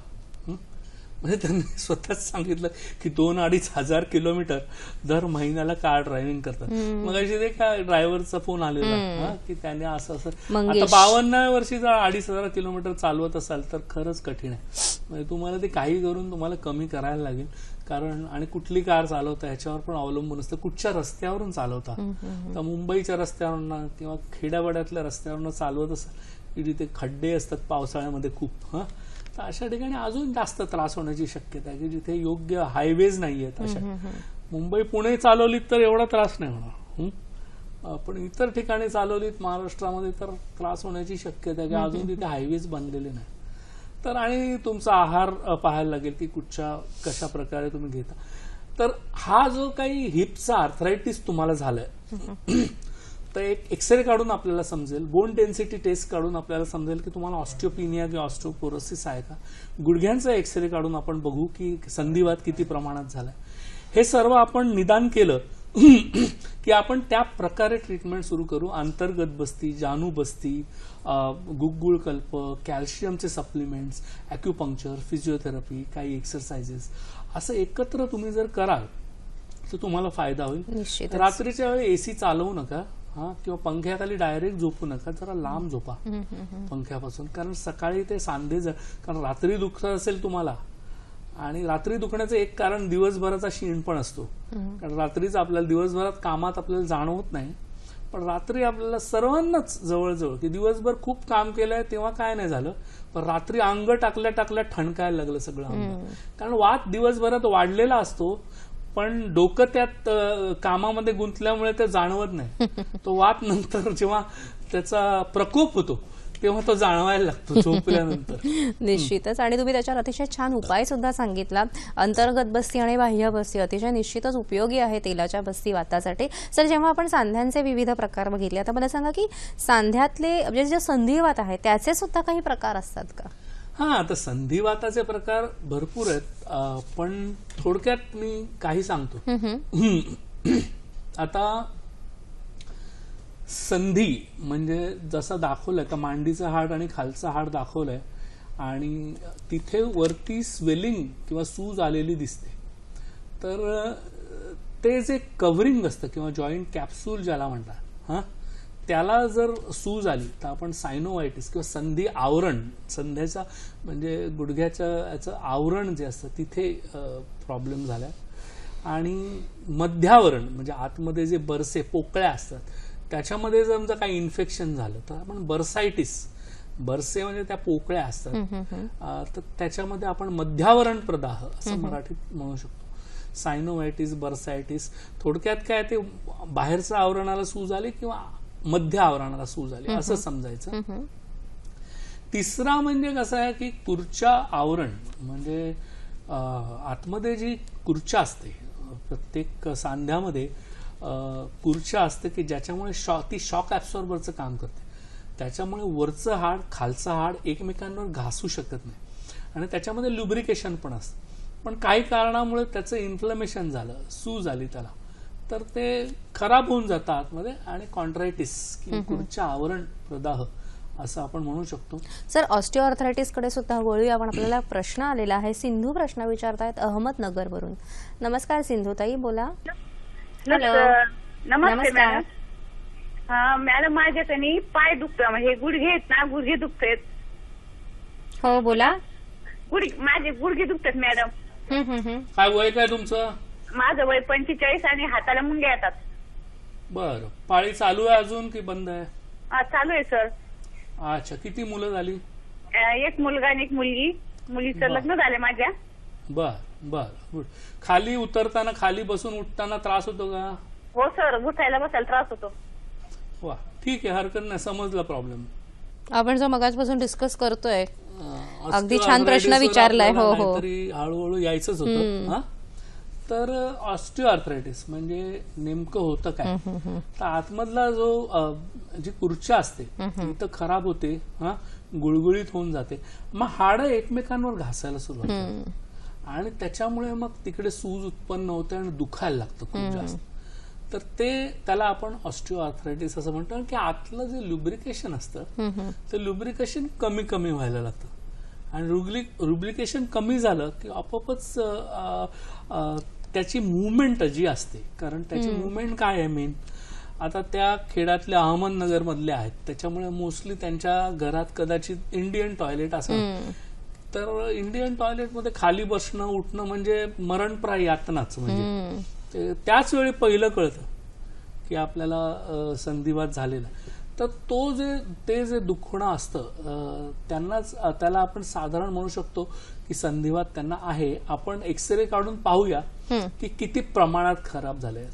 म्हणजे त्यांनी स्वतःच सांगितलं की 2-2,500 किलोमीटर दर महिन्याला कार ड्रायव्हिंग करतात. मग अशी ते काय ड्रायव्हरचा फोन आलेला की त्याने असं आता 52 वर्षी जर 2,500 किलोमीटर चालवत असाल तर खरंच कठीण आहे. म्हणजे तुम्हाला ते काही करून तुम्हाला कमी करायला लागेल, कारण आणि कुठली कार चालवता ह्याच्यावर पण अवलंबून असतं, कुठच्या रस्त्यावरून चालवता. तर मुंबईच्या रस्त्यावरनं किंवा खेड्यापाड्यातल्या रस्त्यावरनं चालवत असाल की जिथे खड्डे असतात पावसाळ्यामध्ये खूप, तर अशा ठिकाणी अजून जास्त त्रास होण्याची शक्यता आहे की जिथे योग्य हायवेज नाही आहेत. अशा मुंबई पुणे चालवलीत तर एवढा त्रास नाही होणार, पण इतर ठिकाणी चालवलीत महाराष्ट्रामध्ये तर त्रास होण्याची शक्यता आहे की अजून तिथे हायवेज बनलेले नाही. तर आणि तुमचा आहार पाहायला लागेल की कशा प्रकारे तुम्ही घेता. तर हा जो काही हिपचा आर्थरायटिस तुम्हाला झालाय, तर एक एक्सरे काढून आपल्याला समजेल, बोन डेन्सिटी टेस्ट काढून आपल्याला समजेल की तुम्हाला ऑस्टिओपिनिया किंवा ऑस्टिओपोरोसिस आहे का. गुडघ्यांचा एक्सरे काढून आपण बघू की संधिवात किती प्रमाणात झालाय. हे सर्व आपण निदान केलं की आपण त्या प्रकारे ट्रीटमेंट सुरू करू. अंतर्गत बस्ती, जानू बस्ती, गुग्गुळकल्प, कॅल्शियमचे सप्लिमेंट्स, ॲक्युपंक्चर, फिजिओथेरपी, काही एक्सरसाइजेस, असं एकत्र तुम्ही जर कराल तर तुम्हाला फायदा होईल. रात्रीच्या वेळी एसी चालवू नका, किंवा पंख्याखाली डायरेक्ट झोपू नका, जरा लांब झोपा पंख्यापासून, कारण सकाळी ते सांधे कारण रात्री दुखत असेल तुम्हाला, आणि रात्री दुखण्याचं एक कारण दिवसभराचा शीण पण असतो, कारण रात्रीच आपल्याला दिवसभरात कामात आपल्याला जाणवत नाही, पण रात्री आपल्याला सर्वांनाच जवळजवळ की दिवसभर खूप काम केलंय तेव्हा काय नाही झालं, पण रात्री अंग टाकल्या टाकल्या ठणकायला लागलं सगळं अंग. कारण वात दिवसभरात वाढलेला असतो, पण डोकं त्यात कामामध्ये गुंतल्यामुळे ते जाणवत नाही. तो वात नंतर जेव्हा त्याचा प्रकोप होतो तेव्हा तो जाणवायला लागतो झोपल्यानंतर. निश्चितच. आणि तुम्ही त्याच्यावर अतिशय छान उपाय सुद्धा सांगितला. अंतर्गत बस्ती आणि बाह्य बस्ती अतिशय निश्चितच उपयोगी आहे तेलाच्या बस्ती वातासाठी. सर, जेव्हा आपण सांध्यांचे विविध प्रकार बघितले, आता मला सांगा की सांध्यातले म्हणजे जे संधिवात आहे त्याचे सुद्धा काही प्रकार असतात का? हा, आता संधिवाताचे प्रकार भरपूर आहेत, पण थोडक्यात मी काही सांगतो. आता संधी म्हणजे जसं दाखवलंय का मांडीचं हाड आणि खालचं हाड दाखवलंय आणि तिथे वरती स्वेलिंग किंवा सूज आलेली दिसते, तर ते जे कव्हरिंग असतं किंवा जॉईंट कॅप्सूल ज्याला म्हणतात, त्याला जर सूज आली तर आपण सायनोवायटिस किंवा संधी आवरण, संध्याचा म्हणजे गुडघ्याच्या याचं आवरण जे असतं तिथे प्रॉब्लेम झालाय. आणि मध्यावरण म्हणजे आतमध्ये जे बरसे पोकळ्या असतात त्याच्यामध्ये जर काही इन्फेक्शन झालं तर आपण बर्सायटिस, बरसे म्हणजे त्या पोकळ्या असतात, तर त्याच्यामध्ये आपण मध्यावरण प्रदाह असं मराठीत म्हणू शकतो. सायनोवायटिस, बर्सायटिस, थोडक्यात काय ते बाहेरच्या आवरणाला सूज आली किंवा मध्य आवरणाला सूज आली असं समजायचं. तिसरा म्हणजे कसं आहे की कुर्च्या आवरण म्हणजे आतमध्ये जी कुर्च्या असते, प्रत्येक सांध्यामध्ये कुर्च्या असते की ज्याच्यामुळे ती शॉक ऍब्सॉर्बरचं काम करते. त्याच्यामुळे वरचं हाड खालचं हाड एकमेकांवर घासू शकत नाही आणि त्याच्यामध्ये लुब्रिकेशन पण असतं. पण काही कारणामुळे त्याचं इन्फ्लमेशन झालं, सूज आली त्याला, तर ते खराब होऊन जातं आतमध्ये आणि कॉन्ट्रायटिस किंवा कुर्च्या आवरण प्रदाह असं आपण म्हणू शकतो. सर, ऑस्टिओआर्थरायटिस कडे सुद्धा वळूया आपण. आपल्याला प्रश्न आलेला आहे. सिंधू प्रश्न विचारतायत अहमदनगर वरून. नमस्कार सिंधूताई, बोला. हॅलो, नमस्ते मॅडम. हा मॅडम, माझे त्यांनी पाय दुखतात, म्हणजे गुडघे आहेत ना, गुडघे दुखतात. हो, बोला. माझे गुडघे दुखतात मॅडम. काय वय काय तुमचं? माझं वय 45 आणि हाताला मुंग्या येतात. बरं, पाळी चालू आहे अजून की बंद आहे? चालू आहे सर. अच्छा, किती मुलं झाली? एक मुलगा आणि एक मुलगी. मुलीचं लग्न झालं माझ्या. बर बर, गुड. खाली उतरताना, खाली बसून उठताना त्रास होतो का? हो सर, उठायला बसायला त्रास होतो. वा, ठीक आहे, हरकत नाही, समजला प्रॉब्लेम. आपण जो मगाचपासून डिस्कस करतोय, अगदी छान प्रश्न विचारलाय. हो हो, तरी हळूहळू यायचंच होतं. तर ऑस्टिओआर्थरायटिस म्हणजे नेमकं होतं काय? तर आतमधला जो जी कुर्च्या असते ती तर खराब होते, गुळगुळीत होऊन जाते, मग हाडं एकमेकांवर घासायला सुरुवात होते आणि त्याच्यामुळे मग तिकडे सूज उत्पन्न होते आणि दुखायला लागतं खूप जास्त. तर त्याला आपण ऑस्टिओआर्थरायटिस असं म्हणतो की आतलं जे लुब्रिकेशन असतं ते लुब्रिकेशन कमी कमी व्हायला लागतं आणि लुब्रिकेशन कमी झालं की आपोआपच त्याची मुवमेंट जी असते, कारण त्याची मुवमेंट काय आहे मेन, आता त्या खेड्यातल्या अहमदनगर मधले आहेत त्याच्यामुळे मोस्टली त्यांच्या घरात कदाचित इंडियन टॉयलेट असं, तर इंडियन टॉयलेटमध्ये खाली बसणं उठणं म्हणजे मरणप्राय यातनाच. म्हणजे त्याच वेळी पहिलं कळतं की आपल्याला संधिवात झालेला. तर ते जे दुखणं असतं त्याला आपण साधारण म्हणू शकतो की संधिवात त्यांना आहे. आपण एक्सरे काढून पाहूया की किती प्रमाणात खराब झाले,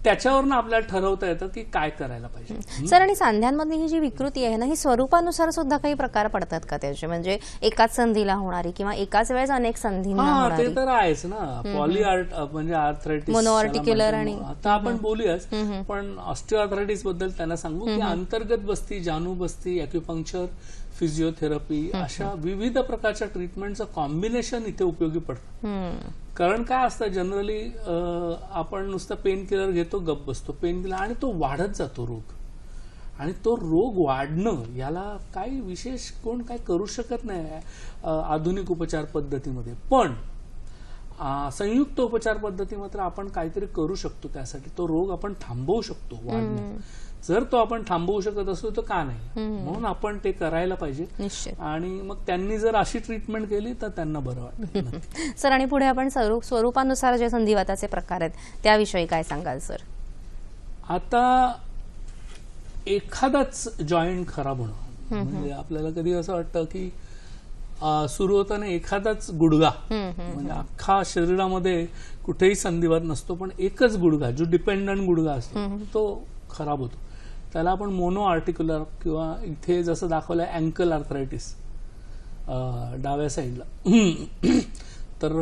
त्याच्यावरनं आपल्याला ठरवता येतं की काय करायला पाहिजे. सर, आणि सांध्यांमधली ही जी विकृती आहे ना, ही स्वरूपानुसार सुद्धा काही प्रकार पडतात का त्याचे? म्हणजे एकाच संधीला होणारी किंवा एकाच वेळेस अनेक संधींना होणारी? ते तर आहेच ना. पॉलीआर्ट म्हणजे आर्थरायटिस, मोनोआर्टिक्युलर, आणि आता आपण बोलूयाच, पण ऑस्टिओआर्थरायटिस बद्दल त्यांना सांगू की अंतर्गत बस्ती, जानू बस्ती, ॲक्युपंक्चर, फिजिओथेरपी अशा विविध प्रकारच्या ट्रीटमेंटचं कॉम्बिनेशन इथे उपयोगी पडतं. कारण काय असतं, जनरली आपण नुसतं पेन किलर घेतो, गप बसतो पेन किलर, आणि तो वाढत जातो रोग. आणि तो रोग वाढणं याला काही विशेष कोण काय करू शकत नाही आधुनिक उपचार पद्धतीमध्ये. पण संयुक्त उपचार पद्धतीमध्ये आपण काहीतरी करू शकतो. त्यासाठी तो रोग आपण थांबवू शकतो वाढणं. जर तो आपण थांबवू शकत असतो तर का नाही, म्हणून आपण ते करायला पाहिजे. आणि मग त्यांनी जर अशी ट्रीटमेंट केली तर त्यांना बरं वाटेल. सर, आणि पुढे आपण स्वरूपानुसार जे संधिवाताचे प्रकार आहेत त्याविषयी काय सांगाल सर? आता एखादाच जॉईंट खराब होणं, म्हणजे आपल्याला कधी असं वाटतं की सुरू होताना एखादाच गुडघा, म्हणजे अख्खा शरीरामध्ये कुठेही संधिवात नसतो, पण एकच गुडघा जो डिपेंडंट गुडघा असतो तो खराब होतो. त्याला आपण मोनो आर्टिक्युलर किंवा इथे जसं दाखवलंय अँकल आर्थरायटिस डाव्या साईडला. तर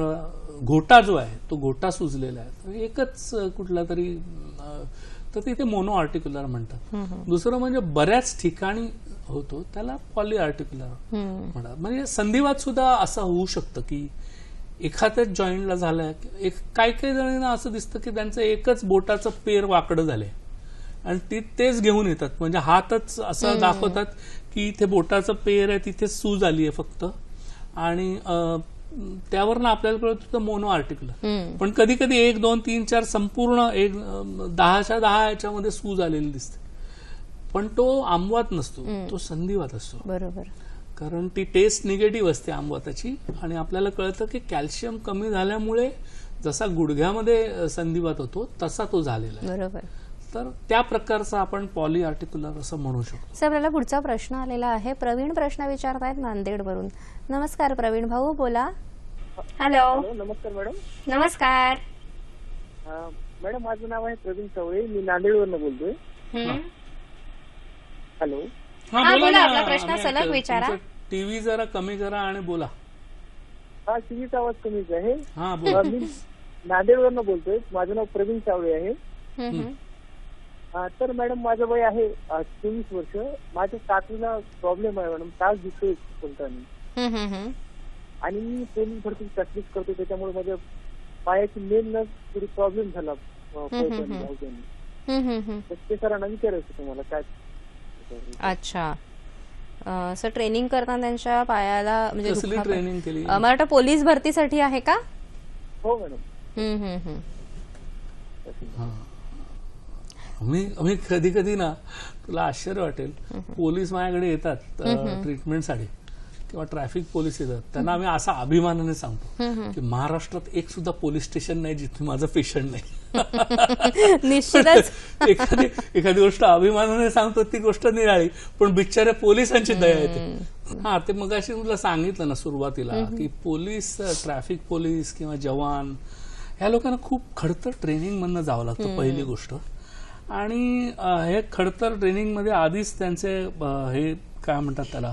घोटा जो आहे तो घोटा सुजलेला आहे, तर एकच कुठला तरी, तर तिथे मोनो आर्टिक्युलर म्हणतात. दुसरं म्हणजे बऱ्याच ठिकाणी होतो त्याला पॉली आर्टिक्युलर म्हणतात. म्हणजे संधिवात सुद्धा असं होऊ शकतं की एखाद्याच जॉईंटला झालंय. काही काही जणांना असं दिसतं की त्यांचं एकच बोटाचं पेर वाकडं झालंय आणि तेच घेऊन येतात, म्हणजे हातच असं दाखवतात की इथे बोटाचं पेर आहे, तिथे सूज आली आहे फक्त, आणि त्यावरनं आपल्याला कळत होतं मोनो आर्टिक्युलर. पण कधी कधी 1, 2, 3, 4 संपूर्ण 10च्या 10 याच्यामध्ये सूज आलेली दिसते, पण तो आमवात नसतो, तो संधिवात असतो. बरोबर. कारण ती टेस्ट निगेटिव्ह असते आमवाताची, आणि आपल्याला कळतं की कॅल्शियम कमी झाल्यामुळे जसा गुडघ्यामध्ये संधिवात होतो तसा तो झालेला आहे. बरोबर. तर त्या प्रकारचा आपण पॉली आर्टिक्युलर असं म्हणू शकतो. सर, आपल्याला पुढचा प्रश्न आलेला आहे. प्रवीण प्रश्न विचारतायत नांदेडवरून. नमस्कार प्रवीण भाऊ, बोला. हॅलो. नमस्कार मॅडम. नमस्कार मॅडम, माझं नाव आहे प्रवीण चवळे, मी नांदेडवरून बोलतोय. हॅलो. बोला, आपला प्रश्न सलग विचारा. टीव्ही जरा कमी करा आणि बोला. हा, टीव्हीचा आवाज कमीच आहे. हा, बोला. मी नांदेडवरून बोलतोय, माझं नाव प्रवीण चावळे आहे. तर मॅडम, माझं वय आहे 24 वर्ष. माझ्या साथीला प्रॉब्लेम आहे मॅडम, त्रास दिसतोय बोलताना, आणि मी पोलीस भरती प्रॅक्टिस करतो, त्याच्यामुळे माझ्या पायाची मेन नस थोडी प्रॉब्लेम झाला. ते सरांना विचारायचं तुम्हाला काय. अच्छा सर, ट्रेनिंग करताना त्यांच्या पायाला म्हणजे ट्रेनिंग केली? मला वाटतं पोलीस भरतीसाठी आहे का? हो मॅडम. मी कधी कधी ना, तुला आश्चर्य वाटेल, पोलीस माझ्याकडे येतात ट्रीटमेंटसाठी किंवा ट्रॅफिक पोलीस येतात, त्यांना आम्ही असा अभिमानाने सांगतो की महाराष्ट्रात एक सुद्धा पोलीस स्टेशन नाही जिथे माझं पेशंट नाही. निश्चितच. एखादी गोष्ट अभिमानाने सांगतो ती गोष्ट निराळी, पण बिचाऱ्या पोलिसांची दया येते. हा, ते मगाशी तुला सांगितलं ना सुरुवातीला की पोलीस, ट्रॅफिक पोलीस किंवा जवान, ह्या लोकांना खूप खडतर ट्रेनिंग मधनं जावं लागतं, पहिली गोष्ट. आणि हे खडतर ट्रेनिंगमध्ये आधीच त्यांचे हे काय म्हणतात त्याला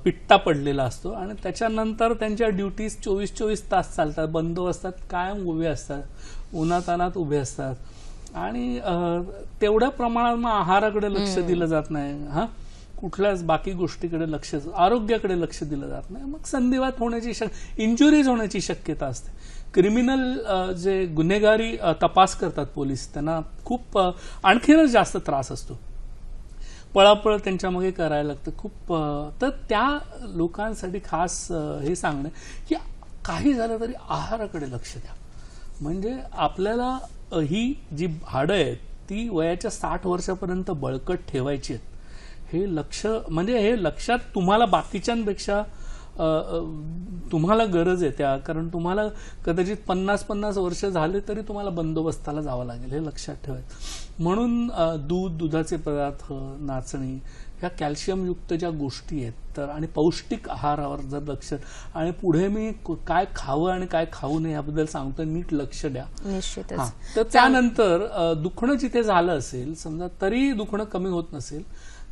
पिट्टा पडलेला असतो, आणि त्याच्यानंतर त्यांच्या ड्युटीज 24 तास चालतात, बंदोबस्तात कायम उभे असतात, उन्हातानात उभे असतात, आणि तेवढ्या प्रमाणात मग आहाराकडे लक्ष दिलं जात नाही, हा, कुठल्याच बाकी गोष्टीकडे लक्ष, आरोग्याकडे लक्ष दिलं जात नाही. मग संधिवात होण्याची, इंजुरीज होण्याची शक्यता असते. क्रिमिनल जे गुन्हेगारी तपास करतात पोलीस, त्यांना खूप आणखीनच जास्त त्रास असतो, पळापळ त्यांच्या मागे करायला लागतं खूप. तर त्या लोकांसाठी खास हे सांगणं की काही झालं तरी आहाराकडे लक्ष द्या. म्हणजे आपल्याला ही जी हाडं आहेत ती वयाच्या 60 वर्षापर्यंत बळकट ठेवायची आहेत. हे लक्ष, म्हणजे हे लक्षात तुम्हाला बाकीच्यांपेक्षा तुम्हाला गरज आहे त्या, कारण तुम्हाला कदाचित 50 वर्ष झाले तरी तुम्हाला बंदोबस्ताला जावं लागेल, हे लक्षात ठेवायचं. म्हणून दूध, दुधाचे पदार्थ, नाचणी, ह्या कॅल्शियमयुक्त ज्या गोष्टी आहेत, तर आणि पौष्टिक आहारावर जर लक्ष, आणि पुढे मी काय खावं आणि काय खाऊ नये याबद्दल सांगतो, नीट लक्ष द्या. निश्चितच. तर त्यानंतर दुखणं जिथे झालं असेल, समजा तरी दुखणं कमी होत नसेल,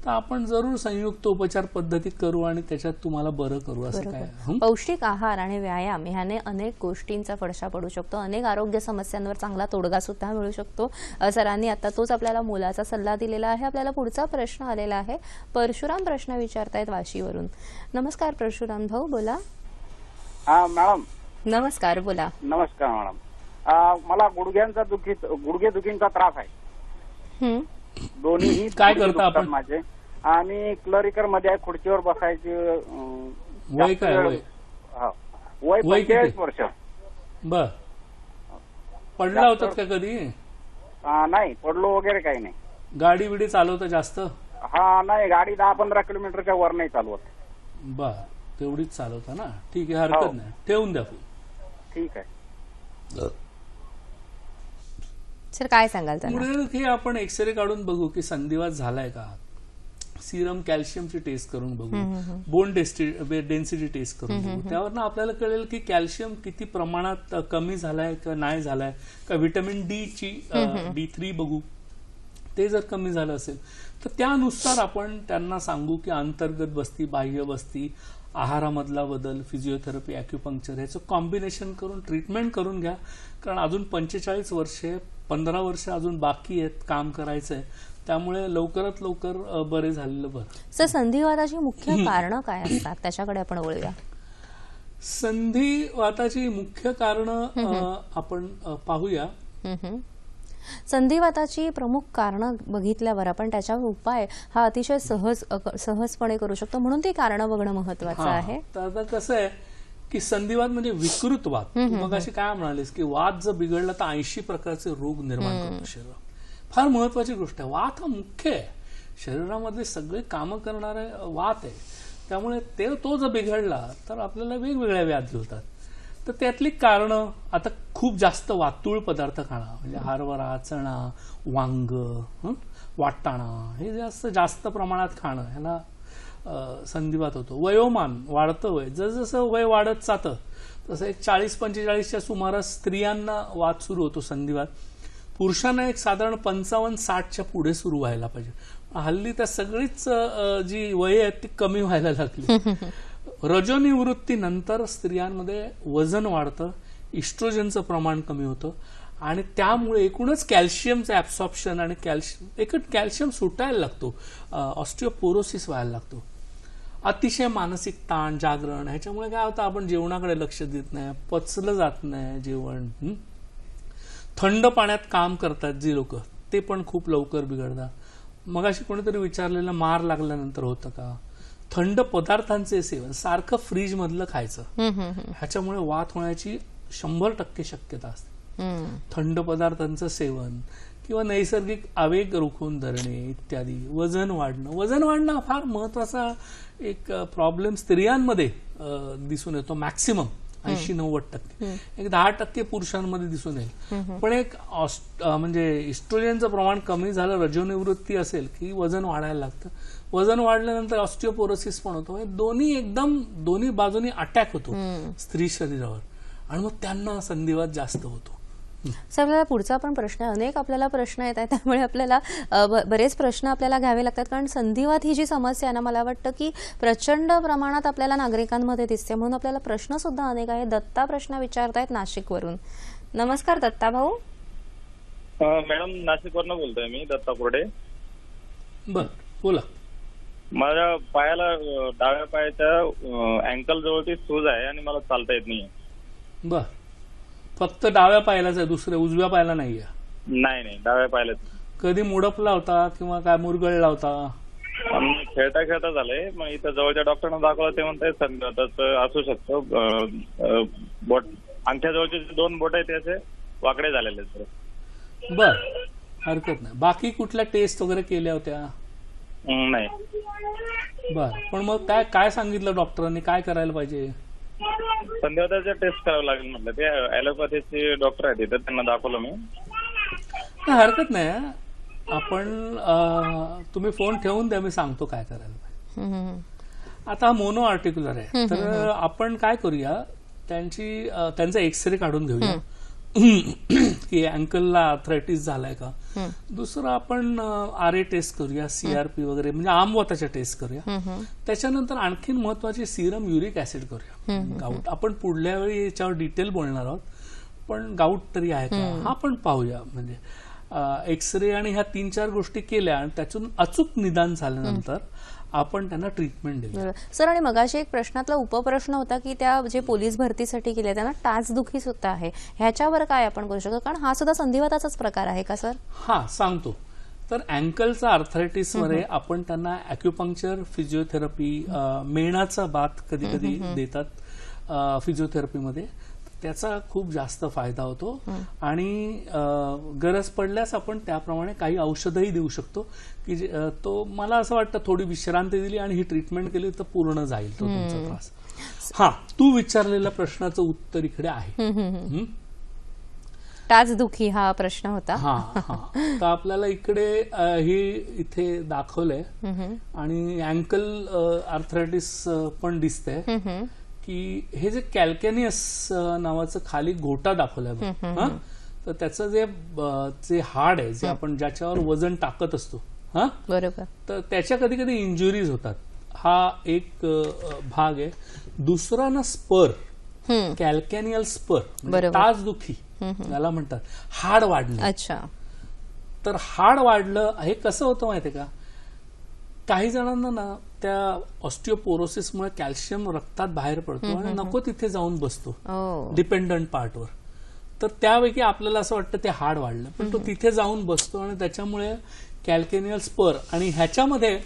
तर आपण जरूर संयुक्त उपचार पद्धती करू आणि त्याच्यात तुम्हाला बरं करू. असं काय, पौष्टिक आहार आणि व्यायाम ह्याने अनेक गोष्टींचा फडशा पडू शकतो, अनेक आरोग्य समस्यांवर चांगला तोडगा सुद्धा मिळू शकतो. सरांनी आता तोच आपल्याला मोलाचा सल्ला दिलेला आहे. आपल्याला पुढचा प्रश्न आलेला आहे. परशुराम प्रश्न विचारतायत वाशीवरून. नमस्कार परशुराम भाऊ, बोला. हा मॅडम. नमस्कार, बोला. नमस्कार मॅडम. मला गुडघे दुखींचा त्रास आहे. दोन्ही काय करता आपण? माझे, आणि क्लरिकर मध्ये आहे, खुर्चीवर बसायचे. वय काय? वय 45 वर्ष. बर. पडला होतात का कधी? नाही, पडलो वगैरे काही नाही. गाडी बिडी चालवतं जास्त? हा, नाही, गाडी 10-15 किलोमीटरच्या वर नाही चालवत. बर, तेवढीच चालवता ना? ठीक आहे, हरकत नाही, ठेवून द्या. ठीक आहे सर काय सांगाल त्यांना? पुढे हे आपण एक्सरे काढून बघू की संधिवात झालाय का, सिरम कॅल्शियमची टेस्ट करून बघू, बोन डेन्सिटी टेस्ट करून बघू. त्यावरनं आपल्याला कळेल की कॅल्शियम किती प्रमाणात कमी झालाय का नाही झालाय, का व्हिटॅमिन डी ची D3 बघू, ते जर कमी झालं असेल तर त्यानुसार आपण त्यांना सांगू की अंतर्गत बस्ती, बाह्य बस्ती, आहारामधला बदल, फिजिओथेरपी, ॲक्युपंक्चर ह्याचं कॉम्बिनेशन करून ट्रीटमेंट करून घ्या. कारण अजून 45 वर्षे, 15 वर्ष अजून बाकी आहेत, काम करायचंय. त्यामुळे लवकरात लवकर बरे झालेलं बरं. सर संधिवाताची मुख्य कारणं काय असतात त्याच्याकडे आपण वळूया. संधिवाताची मुख्य कारणं आपण पाहूया. संधिवाताची प्रमुख कारणं बघितल्यावर आपण त्याच्यावर उपाय हा अतिशय सहजपणे करू शकतो, म्हणून ती कारणं बघणं महत्वाचं आहे. तर आता कसं आहे की संधिवात म्हणजे विकृत वात. मग अशी काय म्हणालीस की वात जर बिघडला तर 80 प्रकारचे रोग निर्माण करतो शरीर. फार महत्वाची गोष्ट आहे. वात हा मुख्य आहे, शरीरामध्ये सगळे कामं करणारे वात आहे. त्यामुळे तो जर बिघडला तर आपल्याला वेगवेगळ्या व्याधी होतात. तर त्यातली कारणं, आता खूप जास्त वातूळ पदार्थ खाणं, म्हणजे हरभरा, चणा, वांग, वाटाणा हे जास्त प्रमाणात खाणं, ह्याला संधिवात होतो. वयोमान वाढतं, वय जसं वय वाढत जातं तसं एक 40-45च्या सुमारास स्त्रियांना वात सुरू होतो संधिवात. पुरुषांना एक साधारण 55-60च्या पुढे सुरू व्हायला पाहिजे. हल्ली त्या सगळीच जी वय आहेत ती कमी व्हायला लागली. रजोनिवृत्तीनंतर स्त्रियांमध्ये वजन वाढतं, इस्ट्रोजनचं प्रमाण कमी होतं आणि त्यामुळे एकूणच कॅल्शियमचं ऍब्सॉर्प्शन आणि कॅल्शियम सुटायला लागतो, ऑस्टिओपोरोसिस व्हायला लागतो. अतिशय मानसिक ताण, जागरण, ह्याच्यामुळे काय होतं, आपण जेवणाकडे लक्ष देत नाही, पचलं जात नाही जेवण. थंड पाण्यात काम करतात जी लोक, ते पण खूप लवकर बिघडतात. मगाशी कोणीतरी विचारलेलं मार लागल्यानंतर होतं का, थंड पदार्थांचे सेवन, सारखं फ्रीज मधलं खायचं, ह्याच्यामुळे वात होण्याची 100% शक्यता असते. थंड पदार्थांचं सेवन किंवा नैसर्गिक आवेग रोखून धरणे इत्यादी. वजन वाढणं हा फार महत्वाचा एक प्रॉब्लेम स्त्रियांमध्ये दिसून येतो. मॅक्सिमम 80-90%, एक 10% पुरुषांमध्ये दिसून येईल. पण एक म्हणजे इस्ट्रोजनचं प्रमाण कमी झालं, रजोनिवृत्ती असेल की वजन वाढायला लागतं. वजन वाढल्यानंतर ऑस्टिओपोरोसिस पण होतो. दोन्ही बाजूनी अटॅक होतो स्त्री शरीरावर आणि मग त्यांना संधिवात जास्त होतो. सर आपल्याला पुढचा पण प्रश्न आहे. अनेक आपल्याला प्रश्न येत आहेत, त्यामुळे आपल्याला बरेच प्रश्न आपल्याला घ्यावे लागतात. कारण संधिवात ही जी समस्या आहे ना, मला वाटतं की प्रचंड प्रमाणात आपल्याला नागरिकांमध्ये दिसते, म्हणून आपल्याला प्रश्न सुद्धा अनेक आहे. दत्ता प्रश्न विचारतायत नाशिकवरून. नमस्कार दत्ता भाऊ. मॅडम नाशिकवरून बोलतोय मी, दत्ता कोरडे. बर बोला. माझ्या पायाला, डाव्या पायाच्या अँकल जवळची सूज आहे आणि मला चालता येत नाही. बर, फक्त डाव्या पायालाच आहे, दुसऱ्या उजव्या पायाला नाहीये? नाही, डाव्या पायालाच. कधी मुडपला होता किंवा काय मुरगळला होता? खेळता खेळता झालंय. मग इथं जवळच्या डॉक्टरना दाखवलं, ते म्हणताय संधिवाताचं असू शकतं. बोट, अंगठ्याजवळचे 2 बोट आहेत त्याचे वाकडे झालेले आहेत. बर, हरकत नाही. बाकी कुठल्या टेस्ट वगैरे केल्या होत्या? नाही. बर, पण मग काय सांगितलं डॉक्टरांनी, काय करायला पाहिजे? संधिवाताचे टेस्ट करावं लागेल म्हटलं. ते ॲलोपॅथीचे डॉक्टर आहेत तिथे, त्यांना दाखवलं मी. हरकत नाही. आपण तुम्ही फोन ठेवून द्या, मी सांगतो काय करायला पाहिजे. आता मोनो आर्टिक्युलर आहे, तर आपण काय करूया, त्यांचा एक्सरे काढून घेऊया की अँकलला आर्थरायटिस झालाय का. दुसरं आपण RA टेस्ट करूया, CRP वगैरे, म्हणजे आमवाताच्या टेस्ट करूया. त्याच्यानंतर आणखीन महत्वाची सिरम युरिक ऍसिड करूया. गाऊट आपण पुढल्या वेळी याच्यावर डिटेल बोलणार आहोत, पण गाऊट तरी आहे का हा पण पाहूया. म्हणजे एक्सरे आणि ह्या 3-4 गोष्टी केल्या आणि त्यातून अचूक निदान झाल्यानंतर आपण त्यांना ट्रीटमेंट देऊ. सर, आणि मगाशी एक प्रश्नातला उपप्रश्न होता की त्या जे पोलीस भरतीसाठी गेले त्यांना टाचदुखी सुद्धा आहे, ह्याच्यावर काय आपण करू शकतो? कारण हा सुद्धा संधिवाताचाच प्रकार आहे का सर? हा, सांगतो. तर अँकलचा आर्थरायटिस मध्ये आपण त्यांना ॲक्युपंक्चर, फिजिओथेरपी, मेणाचा बाथ कधी कधी देतात फिजिओथेरपीमध्ये. त्याचा खूप जास्त फायदा होतो आणि गरज पडल्यास आपण त्याप्रमाणे काही औषधही देऊ शकतो की तो, मला असं वाटतं, थोडी विश्रांती दिली आणि ही ट्रीटमेंट केली तर पूर्ण जाईल तो तुमचा त्रास. हा, तू विचारलेल्या प्रश्नाचं उत्तर इकडे आहे. टाचदुखी हा प्रश्न होता. हा तर आपल्याला इकडे इथे दाखवलंय आणि अँकल आर्थरायटिस पण दिसतंय की हे जे कॅल्कॅनियस नावाचं खाली गोटा दाखवलाय तर त्याचं जे हाड आहे जे आपण ज्याच्यावर वजन टाकत असतो बरोबर, तर त्याच्या कधी कधी इंजुरीज होतात. हा एक भाग आहे. दुसरा ना स्पर, कॅल्कॅनियल स्पर, टाचदुखी याला म्हणतात, हाड वाढणं. अच्छा, तर हाड वाढलं हे कसं होतं माहितीये का, काही जणांना ना त्या ऑस्टिओपोरोसिसमुळे कॅल्शियम रक्तात बाहेर पडतो आणि नको तिथे जाऊन बसतो डिपेंडंट पार्टवर. तर त्यापैकी आपल्याला असं वाटतं ते हाड वाढलं, पण तो तिथे जाऊन बसतो आणि त्याच्यामुळे कॅल्कॅनियल स्पर, आणि ह्याच्यामध्ये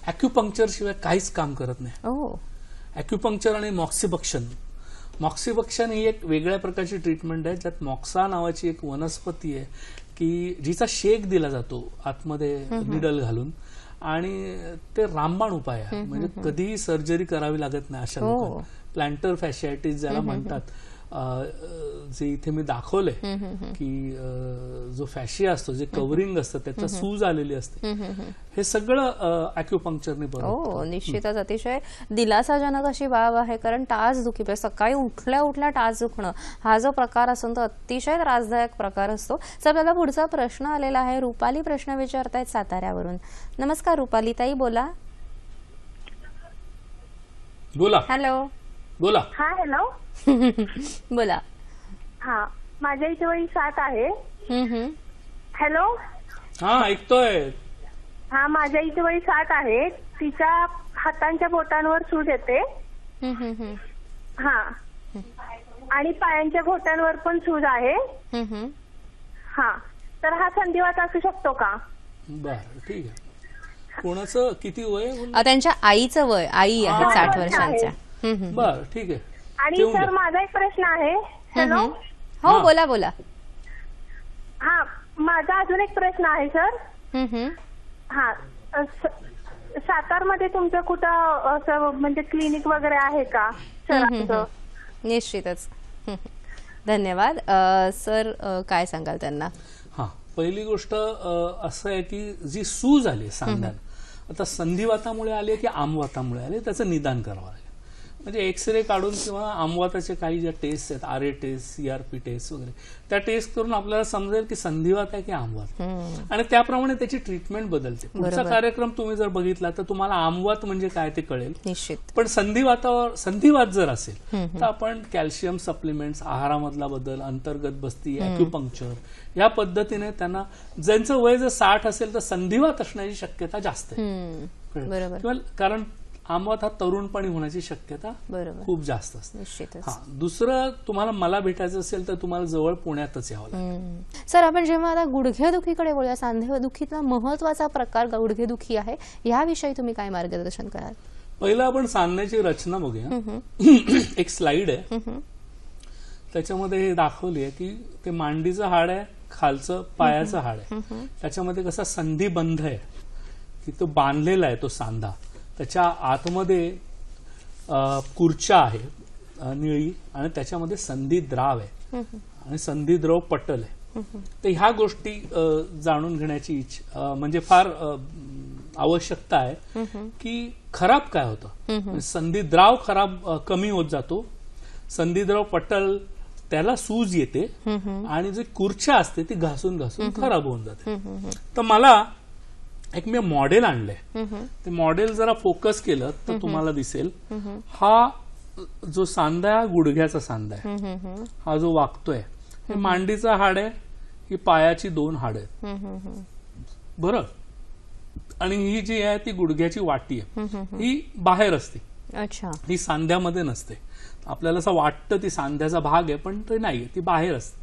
अॅक्युपंक्चर शिवाय काहीच काम करत नाही. अॅक्युपंक्चर आणि मॉक्सिबक्शन ही एक वेगळ्या प्रकारची ट्रीटमेंट आहे ज्यात मॉक्सा नावाची एक वनस्पती आहे की जिचा शेक दिला जातो आतमध्ये निडल घालून, आणि ते रामबाण उपाय आहे. म्हणजे कधीही सर्जरी करावी लागत नाही अशा लोकांना. प्लॅन्टर फॅशियाटिस ज्याला म्हणतात, जे इथे मी दाखवलंय की जो फॅशिया असतो, जे कव्हरिंग असतं, त्याचा सूज आलेली असते, हे सगळं अॅक्युपंक्चरने बरोबर. निश्चितच अतिशय दिलासाजनक अशी बाब आहे, कारण टाचदुखी सकाळी उठल्या उठल्या टाच दुखणं हा जो प्रकार असतो तो अतिशय त्रासदायक प्रकार असतो. तर आपल्याला पुढचा प्रश्न आलेला आहे. रुपाली प्रश्न विचारतायत साताऱ्यावरून. नमस्कार रुपाली ताई, बोला. हॅलो, बोला. हा, हॅलो. बोला. हा, माझ्या इथे वय 7 आहे. हॅलो. हा, ऐकतोय. हा, माझ्या इथे वय 7 आहे. तिच्या हातांच्या बोटांवर सूज येते. हा, आणि पायांच्या घोट्यांवर पण सूज आहे. हा, तर हा संधिवात असू शकतो का? बरं, ठीक आहे. कोणाचं किती वय? त्यांच्या आईचं वय, आई आहे 60 वर्षांच्या. बरं, ठीक आहे. आणि सर माझा एक प्रश्न आहे. हॅलो. हो, बोला बोला. हा, माझा अजून एक प्रश्न आहे सर. हा, सातारमध्ये तुमचं कुठं असं म्हणजे क्लिनिक वगैरे आहे का सर? निश्चितच. धन्यवाद सर. काय सांगाल त्यांना? हा, पहिली गोष्ट असं आहे की जी सूज आली सांध्यात, आता संधिवातामुळे आली की आमवातामुळे आली, त्याचं निदान करावं लागेल. म्हणजे एक्सरे काढून किंवा आमवाताचे काही ज्या टेस्ट आहेत, RA टेस्ट, CRP टेस्ट वगैरे, त्या टेस्ट करून आपल्याला समजेल की संधिवात आहे की आमवात, आणि त्याप्रमाणे त्याची ट्रीटमेंट बदलते. पुढचा कार्यक्रम तुम्ही जर बघितला तर तुम्हाला आमवात म्हणजे काय ते कळेल. निश्चित. पण संधिवात जर असेल तर आपण कॅल्शियम सप्लिमेंट्स, आहारामधला बदल, अंतर्गत बस्ती, अॅक्युपंक्चर या पद्धतीने त्यांना, ज्यांचं वय जर 60 असेल तर संधिवात असण्याची शक्यता जास्त आहे, कारण आमवात हा तरुणपणी होण्याची शक्यता खूप जास्त असते. दुसरं, तुम्हाला मला भेटायचं असेल तर तुम्हाला जवळ पुण्यातच यावं लागेल. सर, आपण जेव्हा आता गुडघेदुखीकडे बोलूया, सांधेदुखीतला महत्वाचा प्रकार गुडघेदुखी आहे, याविषयी तुम्ही काय मार्गदर्शन कराल? पहिलं आपण सांधण्याची रचना बघूया. एक स्लाइड आहे, त्याच्यामध्ये हे दाखवली आहे की ते मांडीचं हाड आहे, खालचं पायाचं हाड आहे, त्याच्यामध्ये कसा संधिबंध आहे की तो बांधलेला आहे तो सांधा, त्याच्या आतमध्ये कुर्चा आहे निळी, आणि त्याच्यामध्ये संधिद्राव आहे आणि संधिद्रव पटल आहे. तर ह्या गोष्टी जाणून घेण्याची म्हणजे फार आवश्यकता आहे की खराब काय होतं. संधिद्राव कमी होत जातो, संधिद्रव पटल त्याला सूज येते, आणि जी कुर्चा असते ती घासून घासून खराब होऊन जाते. तर मला एक मी मॉडेल आणलंय, ते मॉडेल जरा फोकस केलं तर तुम्हाला दिसेल. हा जो सांधा गुडघ्याचा सांधा आहे, हा जो वागतोय, हे मांडीचा हाड आहे, ही पायाची 2 हाड आहेत, बरं. आणि ही जी आहे ती गुडघ्याची वाटी आहे, ही बाहेर असते, ही सांध्यामध्ये नसते. आपल्याला असं वाटतं ती सांध्याचा भाग आहे, पण ते नाहीये, ती बाहेर असते.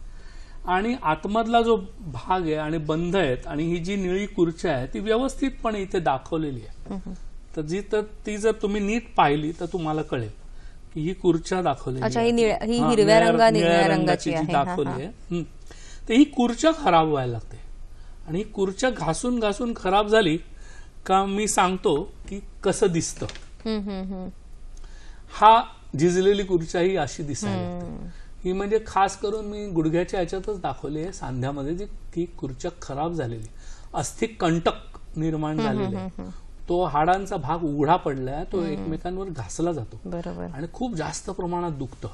आणि आतमधला जो भाग आहे आणि बंध आहेत, आणि ही जी निळी कुर्चा आहे ती व्यवस्थितपणे इथे दाखवलेली आहे. तर ती जर तुम्ही नीट पाहिली तर तुम्हाला कळेल की ही कुर्चा दाखवलेली, हिरव्या रंगाची जी दाखवली आहे. तर ही कुर्चा खराब व्हायला लागते, आणि ही कुर्चा घासून घासून खराब झाली का मी सांगतो की कसं दिसतं. हा झिजलेली कुर्चा ही अशी दिसायला लागते. ही म्हणजे खास करून मी गुडघ्याच्या ह्याच्यातच दाखवली आहे, सांध्यामध्ये जी की कुरचक खराब झालेली, अस्थिक कंटक निर्माण झालेले आहे, तो हाडांचा भाग उघडा पडलाय, तो एकमेकांवर घासला जातो बरोबर आणि खूप जास्त प्रमाणात दुखतं.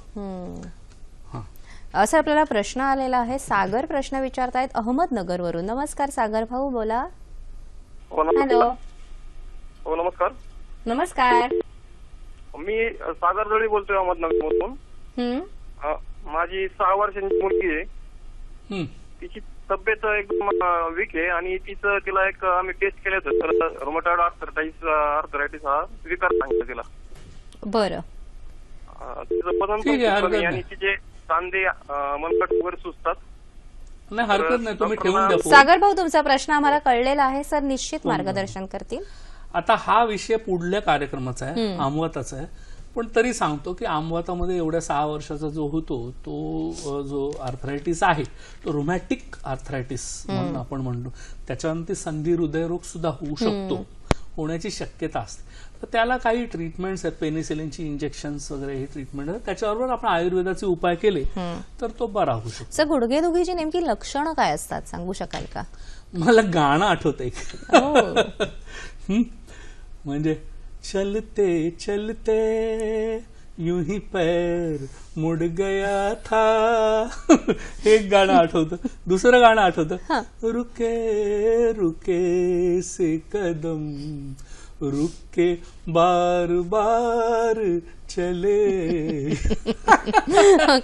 असं आपल्याला प्रश्न आलेला आहे. सागर प्रश्न विचारतायत अहमदनगरवरून. नमस्कार सागर भाऊ, बोला. हॅलो. हो नमस्कार. नमस्कार. मी सागर जोडी बोलतोय अहमदनगरमधून. माझी 6 वर्षांची मुलगी आहे. तिची तब्येत एकदम वीक आहे आणि तिला एक आम्ही टेस्ट केले होते तर रोमॅटॉइड आर्थरायटिस हा विकार सांगितलं तिला. बरं. तिचं वजन आणि तिचे सांधे मनगट वगैरे सुचतात. नाही हरकत नाही, तुम्ही ठेवून द्या. सागर भाऊ तुमचा प्रश्न आम्हाला कळलेला आहे, सर निश्चित मार्गदर्शन करतील. आता हा विषय पुढल्या कार्यक्रमाचा आहे, आमवाताचा आहे, पण तरी सांगतो की आमवातामध्ये एवढ्या 6 वर्षाचा जो होतो तो जो आर्थरायटिस आहे तो रोमॅटिक आर्थरायटिस म्हणून आपण म्हणतो, त्याच्यानंतर संधी हृदयरोग सुद्धा होऊ शकतो, होण्याची शक्यता असते. तर त्याला काही ट्रीटमेंट्स आहेत, पेनिसिलिनची इंजेक्शन्स वगैरे हे ट्रीटमेंट आहे. त्याच्याबरोबर आपण आयुर्वेदाचे उपाय केले तर तो बरा होऊ शकतो. सर गुडघेदुखीची नेमकी लक्षणं काय असतात सांगू शकाल का? मला गाणं आठवतंय म्हणजे चलते चलते यूं ही पैर मुड़ गया था हे गाणं आठवतं. दुसरं गाणं आठवतं, रुके रुके से कदम रुके बार बार चले.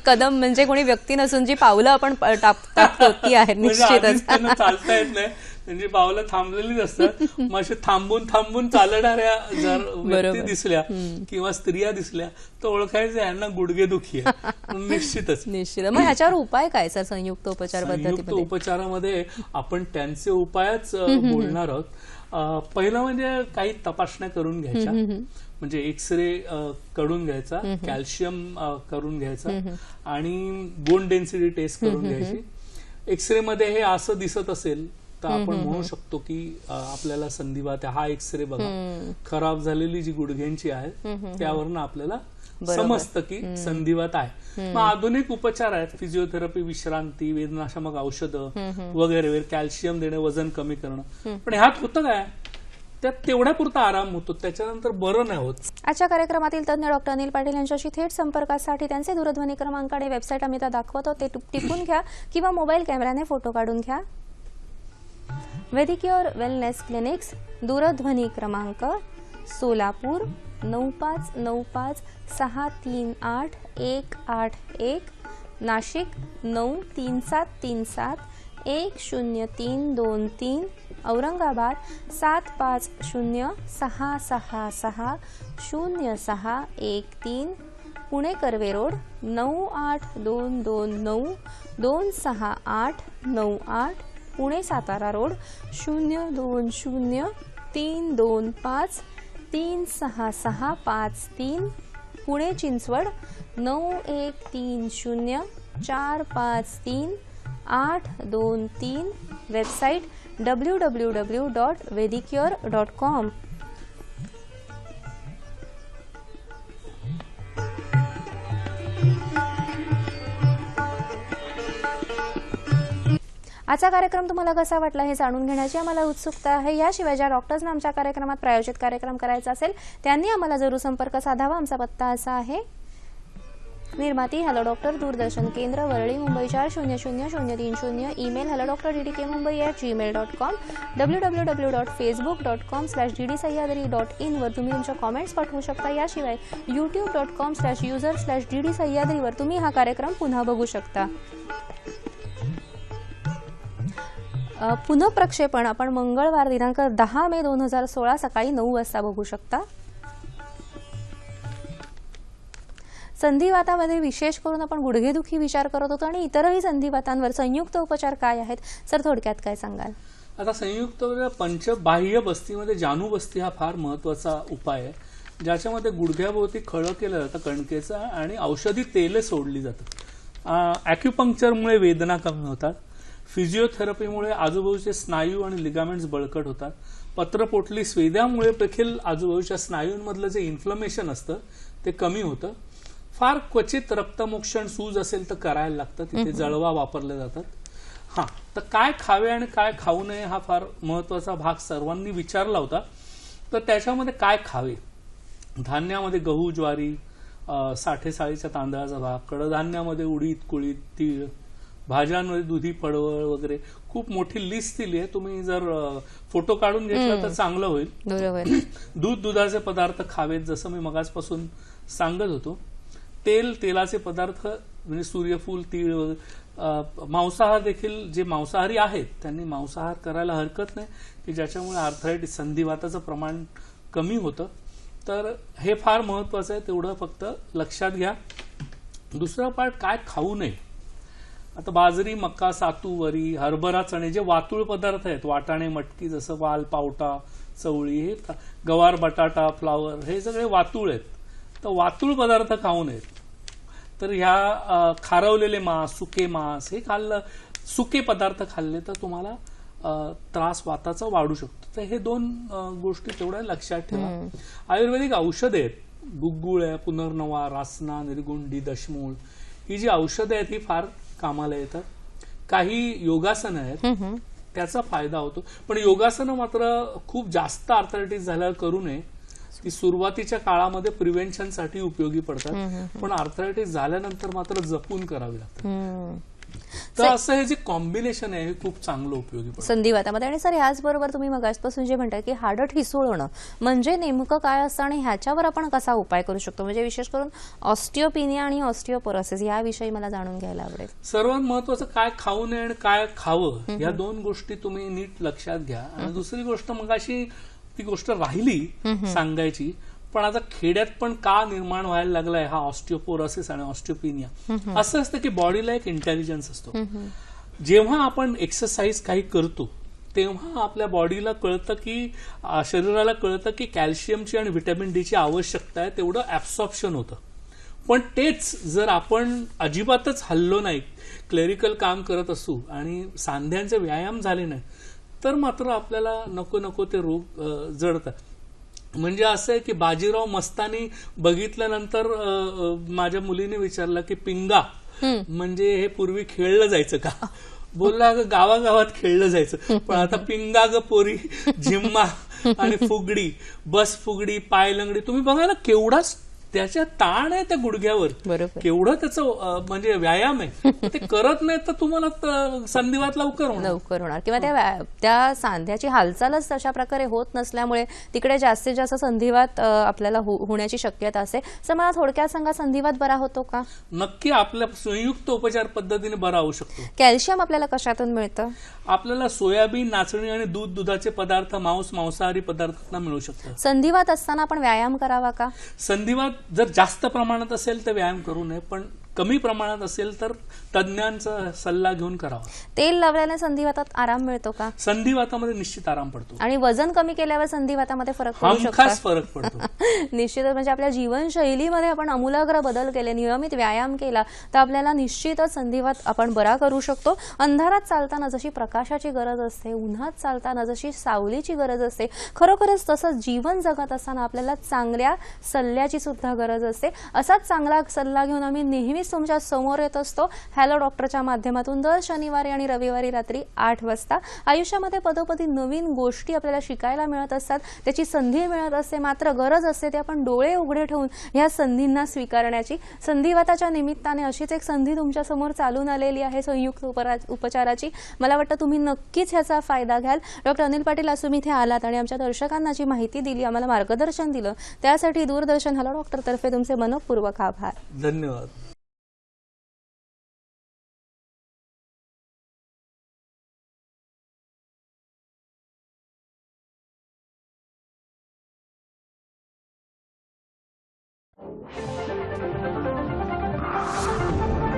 कदम म्हणजे कोणी व्यक्ती नसून जी पावलं आपण टाकतो ती आहेत निश्चितच. चालता येत नाही, त्यांची पावलं थांबलेलीच असतात. मग असे थांबून थांबून चालणाऱ्या जर व्यक्ती दिसल्या किंवा स्त्रिया दिसल्या तर ओळखायचं यांना गुडघेदुखी आहे निश्चितच. मग ह्याच्यावर उपाय काय सर संयुक्त उपचार पद्धतीमध्ये? संयुक्त उपचारामध्ये आपण त्यांचे उपायच बोलणार आहोत. पहिलं म्हणजे काही तपासण्या करून घ्यायच्या, म्हणजे एक्सरे करून घ्यायचा, कॅल्शियम करून घ्यायचा आणि बोन डेन्सिटी टेस्ट करून घ्यायची. एक्सरे मध्ये हे असं दिसत असेल तर आपण म्हणू शकतो की आपल्याला संधिवात आहे. हा एक्सरे बघा, खराब झालेली जी गुडघ्यांची आहे त्यावरनं आपल्याला समजतं की संधिवात आहे. मग आधुनिक उपचार आहेत, फिजिओथेरपी, विश्रांती, वेदनाशामक औषधं वगैरे, कॅल्शियम देणं, वजन कमी करणं. पण ह्यात होतं काय, त्यात तेवढ्यापुरता आराम होतो, त्याच्यानंतर बरं नाही होत. आजच्या कार्यक्रमातील तज्ञ डॉक्टर अनिल पाटील यांच्याशी थेट संपर्कासाठी त्यांचे दूरध्वनी क्रमांक आणि वेबसाईट आम्ही दाखवतो, ते टिपून घ्या किंवा मोबाईल कॅमेराने फोटो काढून घ्या. वेदिक्युअर वेलनेस क्लिनिक्स, दूरध्वनी क्रमांक Solapur 9595638181, Nashik 9373710323, Aurangabad 7506660613, Pune Karve road 9822926898, Pune Satara road 02032536653, Pune Chinchwad 9130453823, website www.vedicure.com. आजचा कार्यक्रम तुम्हाला कसा वाटला हे जाणून घेण्याची आम्हाला उत्सुकता आहे. याशिवाय ज्या डॉक्टर्सना आमच्या कार्यक्रमात प्रायोजित कार्यक्रम करायचा असेल त्यांनी आम्हाला जरूर संपर्क साधावा. आमचा पत्ता असा आहे, निर्माती हॅलो डॉक्टर, दूरदर्शन केंद्र, Worli, Mumbai 400030, email hello.ddkmumbai@gmail.com, www.facebook.com/ddsahyadri.in वर तुम्ही तुमच्या कॉमेंट्स पाठवू शकता. याशिवाय youtube.com/user/ddsahyadri वर तुम्ही हा कार्यक्रम पुन्हा बघू शकता. पुनःप्रक्षेपण आपण मंगळवार दिनांक 10 मे 2016 सकाळी 9 वाजता बघू शकता. संधिवातामध्ये विशेष करून आपण गुडघेदुखी विचार करत होतो आणि इतरही संधिवातांवर संयुक्त उपचार काय आहेत सर, थोडक्यात काय सांगाल? आता संयुक्त पंचबाह्य बस्तीमध्ये जानू बस्ती हा फार महत्वाचा उपाय आहे, ज्याच्यामध्ये गुडघ्याभोवती खळं केलं जातं कणकेचं आणि औषधी तेले सोडली जातात. ॲक्युपंक्चरमुळे वेदना कमी होतात, फिजिओथेरपीमुळे आजूबाजूचे स्नायू आणि लिगामेंट्स बळकट होतात, पत्रपोटली स्वेदामुळे देखील आजूबाजूच्या स्नायूंमधलं जे इन्फ्लमेशन असतं ते कमी होतं, फार क्वचित रक्तमोक्षण सूज असेल तर करायला लागतं, तिथे जळवा वापरले जातात. हा, तर काय खावे आणि काय खाऊ नये हा फार महत्वाचा भाग सर्वांनी विचारला होता. तर त्याच्यामध्ये काय खावे, धान्यामध्ये गहू, ज्वारी, साठेसाळीच्या तांदळाचा भाग, कडधान्यामध्ये उडीद, कुळीद, तीळ, भाज्यांमध्ये दुधी, पडवळ वगैरे खूप मोठी लिस्ट दिली आहे. तुम्ही जर फोटो काढून घेतला तर चांगलं होईल. दूध, दुधाचे पदार्थ खावेत, जसं मी मगाचपासून सांगत होतो. तेल, तेलाचे पदार्थ म्हणजे सूर्यफूल, तीळ वगैरे. मांसाहार देखील, जे मांसाहारी आहेत त्यांनी मांसाहार करायला हरकत नाही, की ज्याच्यामुळे आर्थरायटिस, संधिवाताचं प्रमाण कमी होतं. तर हे फार महत्वाचं आहे, तेवढं फक्त लक्षात घ्या. दुसरा पार्ट काय खाऊ नये. आता बाजरी, मका, सातू, वरी, हरभरा, चणे जे वातुळ पदार्थ आहेत, वाटाणे, मटकी, जसं वाल, पावटा, चवळी, हे गवार, बटाटा, फ्लावर, हे सगळे वातुळ आहेत. तर वातुळ पदार्थ खाऊ नयेत. तर ह्या खारवलेले मांस, सुके मांस हे खाल्लं, सुके पदार्थ खाल्ले तर तुम्हाला त्रास वाताचा वाढू शकतो. तर हे 2 गोष्टी तेवढ्या लक्षात ठेवा. आयुर्वेदिक औषधे आहेत, गुग्गुळ, पुनर्नवा, रासना, निर्गुंडी, दशमूळ, ही जी औषधं आहेत ही फार कामाला येतात. काही योगासनं आहेत, त्याचा फायदा होतो. पण योगासनं मात्र खूप जास्त आर्थरायटिस झाल्यावर करू नये. ती सुरुवातीच्या काळामध्ये प्रिव्हेन्शनसाठी उपयोगी पडतात, पण आर्थरायटिस झाल्यानंतर मात्र जपून करावी लागतात. तर असं हे जे कॉम्बिनेशन आहे हे खूप चांगलं उपयोगी पडतं संधिवातामध्ये. आणि सर, ह्याचबरोबर तुम्ही मगाचपासून जे म्हणताय की हाडं ठिसूळणं म्हणजे नेमकं काय असतं आणि ह्याच्यावर आपण कसा उपाय करू शकतो, म्हणजे विशेष करून ऑस्टिओपिनिया आणि ऑस्टिओपोरोसिस याविषयी मला जाणून घ्यायला आवडेल. सर्वात महत्वाचं काय खाऊ नये आणि काय खावं, या 2 गोष्टी तुम्ही नीट लक्षात घ्या. आणि दुसरी गोष्ट, मग अशी ती गोष्ट राहिली सांगायची, पण आता खेड्यात पण का निर्माण व्हायला लागलाय हा ऑस्टिओपोरोसिस आणि ऑस्टिओपिनिया. असं असतं की बॉडीला एक इंटेलिजन्स असतो. जेव्हा आपण एक्सरसाइज काही करतो तेव्हा आपल्या बॉडीला कळतं की, शरीराला कळतं की कॅल्शियमची आणि व्हिटॅमिन डी ची आवश्यकता आहे, तेवढं ऍब्सॉर्प्शन होतं. पण तेच जर आपण अजिबातच हल्लो नाही, क्लेरिकल काम करत असू आणि सांध्यांचे व्यायाम झाले नाही, तर मात्र आपल्याला नको नको ते रोग जडतात. म्हणजे असं आहे की बाजीराव मस्तानी बघितल्यानंतर माझ्या मुलीने विचारलं की पिंगा म्हणजे हे पूर्वी खेळलं जायचं का. बोलला ग गावागावात खेळलं जायचं, पण आता पिंगा ग पोरी, झिम्मा आणि फुगडी, बस फुगडी, पायलंगडी, तुम्ही बघा ना केवढा त्याच्या ताण आहे त्या गुडघ्यावर, केवढं त्याचं म्हणजे व्यायाम आहे. ते करत नाही तर तुम्हाला संधिवात लवकर होणार किंवा त्या सांध्याची हालचालच तशा प्रकारे होत नसल्यामुळे तिकडे जास्तीत जास्त संधिवात आपल्याला होण्याची शक्यता असते. तर मला थोडक्यात सांगा, संधिवात बरा होतो का? नक्की आपल्या संयुक्त उपचार पद्धतीने बरा होऊ शकतो. कॅल्शियम आपल्याला कशातून मिळतं? आपल्याला सोयाबीन, नाचणी आणि दूध, दुधाचे पदार्थ, मांसाहारी पदार्थांना मिळू शकतं. संधिवात असताना आपण व्यायाम करावा का? संधिवात जर जास्त प्रमाणात असेल तर व्यायाम करू नये, पण कमी प्रमाणात असेल तर तज्ञांचा सल्ला घेऊन करावा. तेल लावल्याने संधिवातात आराम मिळतो का? संधिवातामध्ये निश्चित आराम पडतो. आणि वजन कमी केल्यावर संधिवातामध्ये फरक पडू शकतो? हमखास फरक पडतो. निश्चितच. म्हणजे आपल्या जीवनशैलीमध्ये आपण आमूलाग्र बदल केले, नियमित व्यायाम केला तर आपल्याला निश्चितच संधिवात आपण बरा करू शकतो. अंधारात चालताना जशी प्रकाशाची गरज असते, उन्हात चालताना जशी सावलीची गरज असते, खरोखरच तसंच जीवन जगत असताना आपल्याला चांगल्या सल्ल्याची सुद्धा गरज असते. असाच चांगला सल्ला घेऊन आम्ही नेहमीच तुमच्या समोर येत असतो हॅलो डॉक्टरच्या माध्यमातून दर शनिवारी आणि रविवारी रात्री 8 वाजता. आयुष्यामध्ये पदोपदी नवीन गोष्टी आपल्याला शिकायला मिळत असतात, त्याची संधी मिळत असते, मात्र गरज असते ते आपण डोळे उघडे ठेवून ह्या संधींना स्वीकारण्याची. संधिवाताच्या निमित्ताने अशीच एक संधी तुमच्या समोर चालून आलेली आहे संयुक्त उपचाराची. मला वाटतं तुम्ही नक्कीच ह्याचा फायदा घ्याल. डॉक्टर अनिल पाटील, आज तुम्ही इथे आलात आणि आमच्या दर्शकांना जी माहिती दिली, आम्हाला मार्गदर्शन दिलं, त्यासाठी दूरदर्शन हॅलो डॉक्टर तर्फे तुमचे मनपूर्वक आभार. धन्यवाद. Thank you.